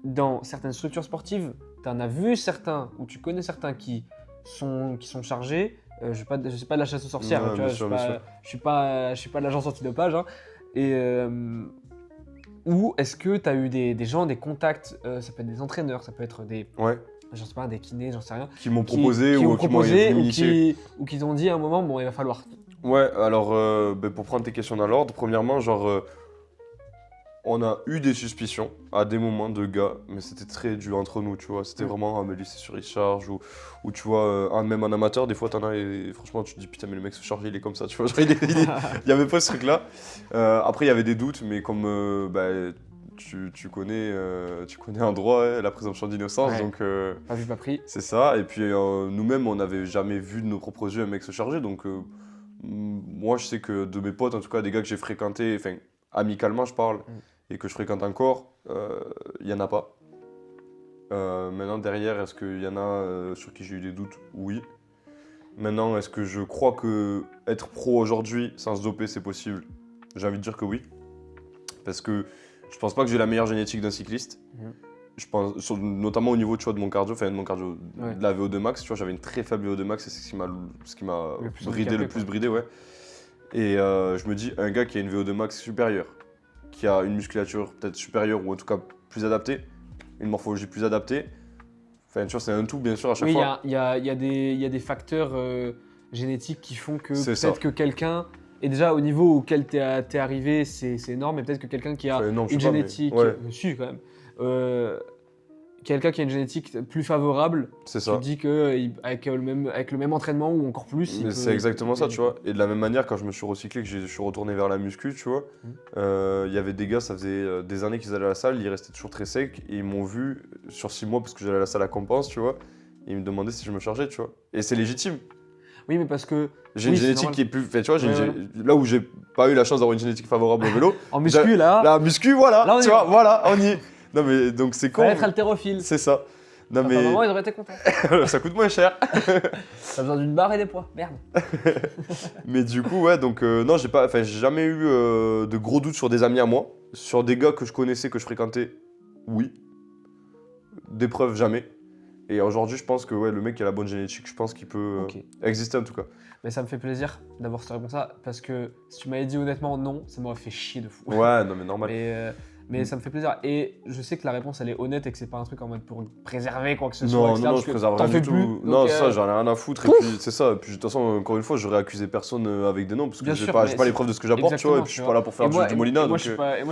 dans certaines structures sportives, tu en as vu certains, ou tu connais certains qui sont chargés, je sais pas de la chasse aux sorcières, Ouais, tu bien vois, sûr, bien sûr. je suis pas de l'agence antidopage, hein, et ou est-ce que tu as eu des gens, des contacts, ça peut être des entraîneurs, ça peut être Ouais, je sais pas, des kinés, j'en sais rien, qui m'ont proposé qui ou ont qui m'ont proposé initié. ou qui t'ont dit à un moment, bon, il va falloir. Ouais, alors pour prendre tes questions dans l'ordre, premièrement, genre, on a eu des suspicions à des moments de gars, mais c'était très dû entre nous, tu vois. C'était vraiment, ah, mais lui c'est sur il charge, ou tu vois, même en amateur, des fois t'en as, et franchement, tu te dis, putain, mais le mec se charge, il est comme ça, tu vois. Genre, il y avait pas ce truc-là. Après, il y avait des doutes, mais comme tu connais en droit la présomption d'innocence, Ouais. donc. Pas vu, pas pris. C'est ça, et puis nous-mêmes, on n'avait jamais vu de nos propres yeux un mec se charger, donc moi je sais que de mes potes, en tout cas des gars que j'ai fréquentés, enfin amicalement je parle, et que je fréquente encore, il n'y en a pas. Maintenant derrière, est-ce qu'il y en a sur qui j'ai eu des doutes? Oui. Maintenant, est-ce que je crois que être pro aujourd'hui sans se doper c'est possible? J'ai envie de dire que oui. Parce que je pense pas que j'ai la meilleure génétique d'un cycliste. Je pense, notamment au niveau tu vois, de mon cardio, Ouais. de la VO2 max, tu vois, j'avais une très faible VO2 max et c'est ce qui m'a Le plus bridé, handicapé, le plus quoi. bridé, ouais. Et je me dis, un gars qui a une VO2 max supérieure, qui a une musculature peut-être supérieure ou en tout cas plus adaptée, une morphologie plus adaptée, enfin tu vois, c'est un tout bien sûr à chaque Oui, fois. il y a des facteurs génétiques qui font que C'est ça. peut-être que quelqu'un, et déjà au niveau auquel t'es arrivé, c'est énorme, mais peut-être que quelqu'un qui a Enfin, non, je sais une pas, mais- génétique, ouais. si quand même, quelqu'un qui a une génétique plus favorable, C'est tu ça. te dis que avec le même entraînement ou encore plus, il Mais peut- c'est exactement il peut ça, gagner, tu vois. Et de la même manière, quand je me suis recyclé, que je suis retourné vers la muscu, tu vois, il y avait des gars, ça faisait des années qu'ils allaient à la salle, ils restaient toujours très secs, et ils m'ont vu sur 6 mois, parce que j'allais à la salle à Compense, tu vois, et ils me demandaient si je me chargeais, tu vois. Et c'est légitime. Oui, mais parce que J'ai Oui, une c'est génétique normal. qui est plus. Enfin, tu vois, Ouais, là où j'ai pas eu la chance d'avoir une génétique favorable au vélo, en muscu là, la muscu, voilà, Là, on y tu va. vois, voilà, on y est. Non, mais donc c'est con. fallait être haltérophile. C'est ça. Non, Papa, maman, ils auraient été contents. ça coûte moins cher. T'as besoin d'une barre et des poids. Merde. Mais du coup, ouais, donc non, j'ai jamais eu de gros doutes sur des amis à moi. Sur des gars que je connaissais, que je fréquentais, oui. Des preuves, jamais. Et aujourd'hui, je pense que ouais, le mec qui a la bonne génétique, je pense qu'il peut Ok. exister en tout cas. Mais ça me fait plaisir d'avoir cette réponse-là, parce que si tu m'avais dit honnêtement non, ça m'aurait fait chier de fou. Ouais, non, mais normal. Mais ça me fait plaisir. Et je sais que la réponse, elle est honnête et que c'est pas un truc en mode pour préserver quoi que ce Non, soit, etc. non, parce je que préserve t'en rien fais du plus. tout. Donc, Non, ça, j'en ai rien à foutre. Et puis, c'est ça. Et puis, de toute façon, encore une fois, j'aurais accusé personne avec des noms, parce que Bien j'ai sûr, pas, mais j'ai pas les c'est- preuves de ce que j'apporte, tu vois. Et puis, je suis pas là pour faire du Molina. Et moi, Donc, je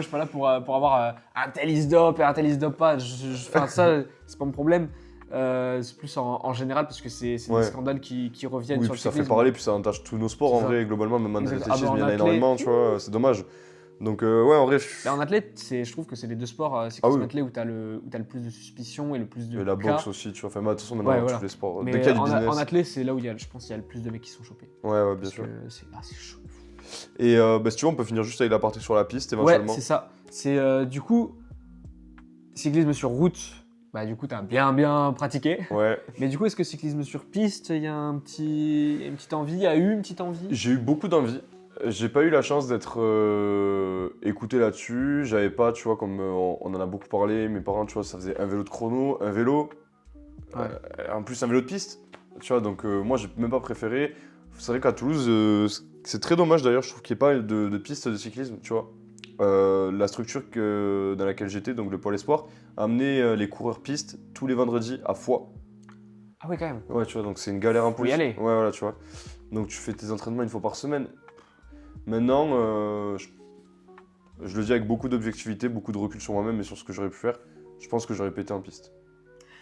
suis pas là pour avoir un tel il se dope et un tel il se dope pas. Enfin, ça, c'est pas mon problème. C'est plus en général parce que c'est Ouais. des scandales qui reviennent Oui, sur puis le ça fait cyclisme. parler, puis ça entache tous nos sports en C'est ça. vrai, globalement, même en Exact. athlétisme, Ah bah, il y en en a athlé- énormément, tu vois, c'est dommage. Donc, ouais, en vrai, Mais en athlète, je trouve que c'est les deux sports, Ah cyclisme oui. athlète, où t'as le plus de suspicions et le plus de et la cas. boxe aussi, tu vois, enfin, de toute façon, maintenant, Ouais, dans voilà. tous les sports, dès Mais qu'il y a du en business. athlète, c'est là où je pense qu'il y a le plus de mecs qui sont chopés. Ouais, bien Parce sûr. que c'est chaud. Et bah, si tu veux, on peut finir juste avec la partie sur la piste, Ouais, éventuellement. c'est ça. C'est du coup, cyclisme sur route, bah du coup, t'as bien pratiqué. Ouais. Mais du coup, est-ce que cyclisme sur piste, il y a une petite envie, il y a eu une petite envie? J'ai eu beaucoup d'envie. J'ai pas eu la chance d'être écouté là-dessus. J'avais pas, tu vois, comme on en a beaucoup parlé, mes parents, tu vois, ça faisait un vélo de chrono, un vélo, Ouais. en plus un vélo de piste, tu vois, donc moi j'ai même pas préféré. C'est vrai qu'à Toulouse, c'est très dommage d'ailleurs, je trouve qu'il n'y ait pas de piste de cyclisme, tu vois. La structure dans laquelle j'étais, donc le Pôle Espoir, a amené les coureurs pistes tous les vendredis à Foix. Ah oui, quand même. Ouais, tu vois, donc c'est une galère en Faut plus. y aller. Ouais, voilà, tu vois. Donc tu fais tes entraînements une fois par semaine. Maintenant, je le dis avec beaucoup d'objectivité, beaucoup de recul sur moi-même et sur ce que j'aurais pu faire. Je pense que j'aurais pété en piste.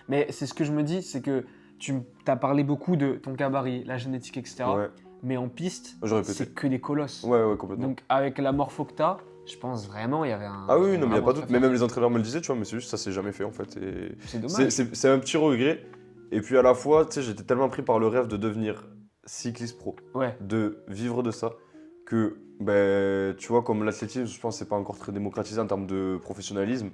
Mais c'est ce que je me dis, c'est que tu as parlé beaucoup de ton gabarit, la génétique, etc. Ouais, Mais en piste, j'aurais pété. c'est que des colosses. Ouais, complètement. Donc avec la morpho que t'as, je pense vraiment il y avait un. Ah oui, non, mais il n'y a vraiment pas un de doute. truc à Mais faire. même les entraîneurs me le disaient, tu vois, mais c'est juste ça s'est jamais fait en fait. Et C'est dommage. c'est un petit regret. Et puis à la fois, tu sais, j'étais tellement pris par le rêve de devenir cycliste pro, Ouais. de vivre de ça, que, ben, tu vois, comme l'athlétisme, je pense que c'est pas encore très démocratisé en termes de professionnalisme.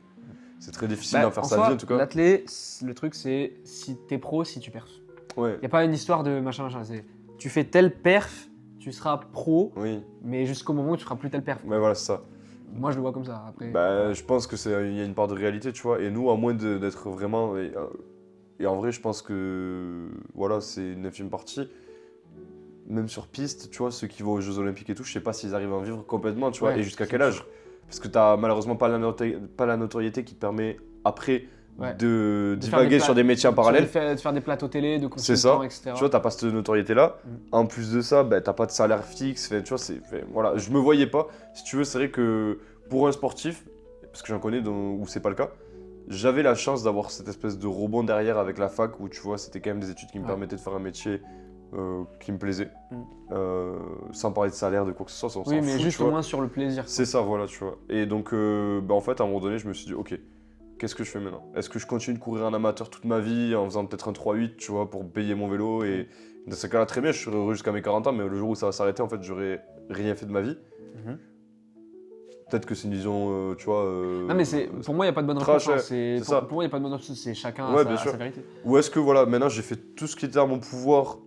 C'est très difficile Bah, d'en faire en sa soi, vie en tout cas. l'athlé, le truc c'est si t'es pro, si tu perfs. Ouais, Il n'y a pas une histoire de machin. C'est tu fais tel perf, tu seras pro, oui, mais jusqu'au moment où tu feras plus tel perf. mais voilà, c'est ça. Moi je le vois comme ça. Après. Bah, je pense que il y a une part de réalité, tu vois. Et nous, à moins d'être vraiment. Et en vrai, je pense que voilà, c'est une infime partie. Même sur piste, tu vois, ceux qui vont aux Jeux Olympiques et tout, je sais pas s'ils arrivent à en vivre complètement, tu vois. Ouais, Et jusqu'à c'est quel sûr. âge? Parce que t'as malheureusement pas la notoriété qui te permet après Ouais. de De faire divaguer des sur des métiers en parallèle. De faire des plateaux télé, de C'est ça. consultants, etc. Tu vois, t'as pas cette notoriété-là. Mm. En plus de ça, bah, t'as pas de salaire fixe. Fait, tu vois, voilà, je me voyais pas. Si tu veux, c'est vrai que pour un sportif, parce que j'en connais où c'est pas le cas, j'avais la chance d'avoir cette espèce de rebond derrière avec la fac où tu vois, c'était quand même des études qui me Ouais. permettaient de faire un métier qui me plaisait. Mm. Sans parler de salaire, de quoi que ce soit, on Oui, s'en mais fout, juste tu au vois. moins sur le plaisir. C'est ça, voilà, tu vois. Et donc, bah, en fait, à un moment donné, je me suis dit, ok, qu'est-ce que je fais maintenant? Est-ce que je continue de courir en amateur toute ma vie en faisant peut-être un 3-8, tu vois, pour payer mon vélo? Et dans ce cas-là, très bien, je serais heureux jusqu'à mes 40 ans, mais le jour où ça va s'arrêter, en fait, j'aurais rien fait de ma vie. Mhm. Peut-être que c'est une vision, tu vois. Non, mais pour moi, il n'y a pas de bonne trash, réponse. ouais, c'est ça. Pour moi, il n'y a pas de bonne réponse. C'est chacun Ouais, à bien sa sûr. vérité. Ou est-ce que, voilà, maintenant j'ai fait tout ce qui était à mon pouvoir.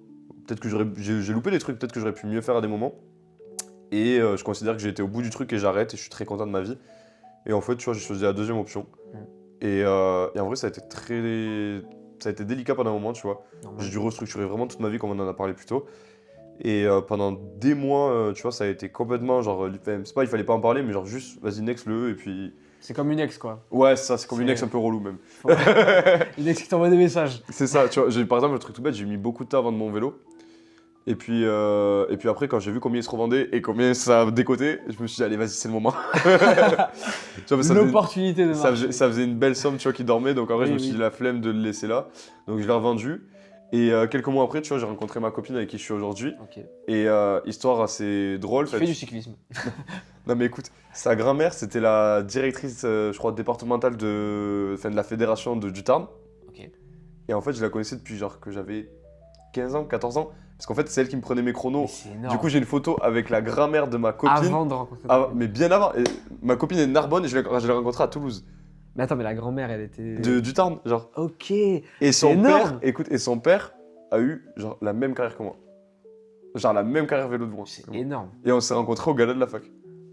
Peut-être que j'ai loupé des trucs, peut-être que j'aurais pu mieux faire à des moments. Et je considère que j'ai été au bout du truc et j'arrête et je suis très content de ma vie. Et en fait, tu vois, j'ai choisi la deuxième option. Et en vrai, ça a été délicat pendant un moment, tu vois. Normal. J'ai dû restructurer vraiment toute ma vie, comme on en a parlé plus tôt. Et pendant des mois, tu vois, ça a été complètement genre. C'est pas, il fallait pas en parler, mais genre juste, vas-y, next-le. Et puis. C'est comme une ex, quoi. Ouais, c'est ça, c'est comme une C'est- ex un peu relou même. Une ex qui t'envoie des messages. C'est ça, tu vois. Par exemple, le truc tout bête, j'ai mis beaucoup de temps à vendre mon vélo. Et puis après, quand j'ai vu combien il se revendait et combien ça a décoté, je me suis dit, allez, vas-y, c'est le moment. Tu vois, L'opportunité de marcher. ça faisait une belle somme, tu vois, qui dormait. Donc en vrai, Oui, je me suis dit, la flemme de le laisser là. Donc je l'ai revendu. Et quelques mois après, tu vois, j'ai rencontré ma copine avec qui je suis aujourd'hui. Ok. Et histoire assez drôle. Tu fais du cyclisme. Non mais écoute, sa grand-mère, c'était la directrice, je crois, départementale de la fédération du Tarn. Ok. Et en fait, je la connaissais depuis genre que j'avais 15 ans, 14 ans. Parce qu'en fait, c'est elle qui me prenait mes chronos. Mais c'est énorme. Du coup, j'ai une photo avec la grand-mère de ma copine. Avant de rencontrer. Ah, mais bien avant. Et ma copine est de Narbonne et je l'ai rencontrée à Toulouse. Mais attends, mais la grand-mère, elle était. Du Tarn, genre. Ok. Et son énorme. père, écoute, et son père a eu genre la même carrière que moi. Genre la même carrière vélo de moi. C'est énorme. Et on s'est rencontrés au gala de la fac.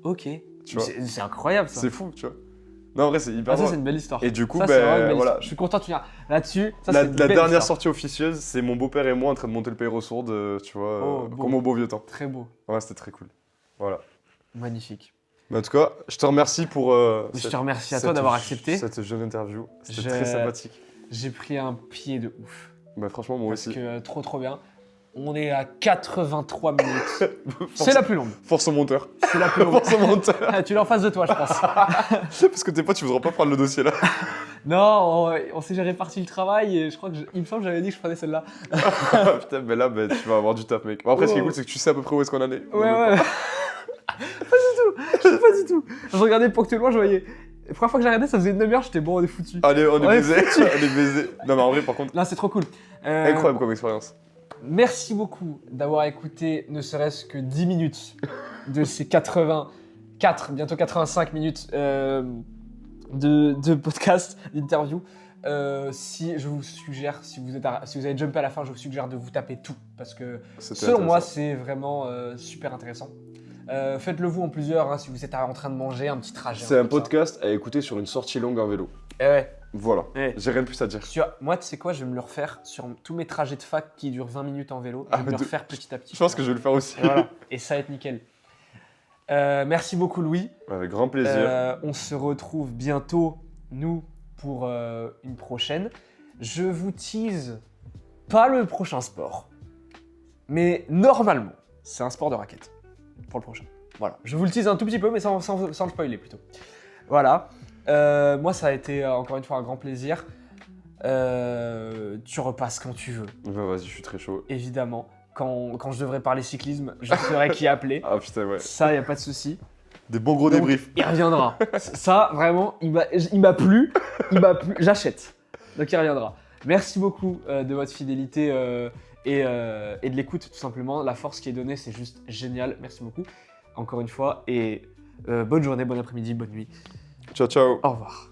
Ok. Tu vois. C'est incroyable ça. C'est fou, tu vois. Non, en vrai, c'est hyper Ah, ça, drôle. c'est une belle histoire. Et du coup, ça, c'est vraiment une ben belle voilà. histoire. Je suis content de finir là-dessus. Ça, La c'est une dernière belle histoire. sortie officieuse, c'est mon beau-père et moi en train de monter le Péro sourde, tu vois, Oh, beau. comme au beau vieux temps. Très beau. Ouais, c'était très cool. Voilà. Magnifique. Mais en tout cas, je te remercie pour. Je te remercie à toi d'avoir accepté. Cette jeune interview. C'était Je- très sympathique. J'ai pris un pied de ouf. Bah, franchement, moi Parce aussi. que trop bien. On est à 83 minutes. Force- C'est la plus longue. Force au monteur. C'est la plus longue. Force au monteur. Ah, tu l'as en face de toi, je pense. Parce que tes potes, tu voudras pas prendre le dossier là. Non, on s'est déjà réparti le travail et je crois que il me semble que j'avais dit que je prenais celle-là. Putain, mais là, tu vas avoir du taf, mec. Bon, après, ce qui est cool, c'est que tu sais à peu près où est-ce qu'on en est. Ouais. Pas du tout. Je regardais ponctuellement, je voyais. La première fois que j'ai regardé, ça faisait une demi-heure, j'étais bon, on est foutu. Allez, on est baisé. foutu. On est baisé. Non, mais en vrai, par contre, Là, c'est trop cool. incroyable comme expérience. Merci beaucoup d'avoir écouté ne serait-ce que 10 minutes de ces 84, bientôt 85 minutes de podcast, d'interview. Si je vous suggère, si vous avez jumpé à la fin, je vous suggère de vous taper tout. Parce que selon moi, c'est vraiment super intéressant. Faites-le vous en plusieurs, hein, si vous êtes en train de manger, un petit trajet. C'est un podcast à écouter sur une sortie longue en vélo. Ouais. Voilà, Ouais. j'ai rien de plus à dire. Moi, tu sais quoi, je vais me le refaire sur tous mes trajets de fac qui durent 20 minutes en vélo. Je vais me le refaire petit à petit. Je pense que je vais le faire aussi. Voilà. Et ça va être nickel. Merci beaucoup, Louis. Avec grand plaisir. On se retrouve bientôt, nous, pour une prochaine. Je vous tease pas le prochain sport, mais normalement, c'est un sport de raquette pour le prochain. Voilà. Je vous le tease un tout petit peu, mais sans le spoiler plutôt. Voilà. Moi, ça a été encore une fois un grand plaisir. Tu repasses quand tu veux. Bah, vas-y, je suis très chaud. Évidemment. Quand je devrais parler cyclisme, je saurai qui appeler. Ah putain, ouais. Ça, y a pas de souci. Des bons gros Donc, débriefs. il reviendra. Ça, vraiment, il m'a plu. J'achète. Donc, il reviendra. Merci beaucoup de votre fidélité et de l'écoute, tout simplement. La force qui est donnée, c'est juste génial. Merci beaucoup, encore une fois. Et bonne journée, bon après-midi, bonne nuit. Ciao, ciao. Au revoir.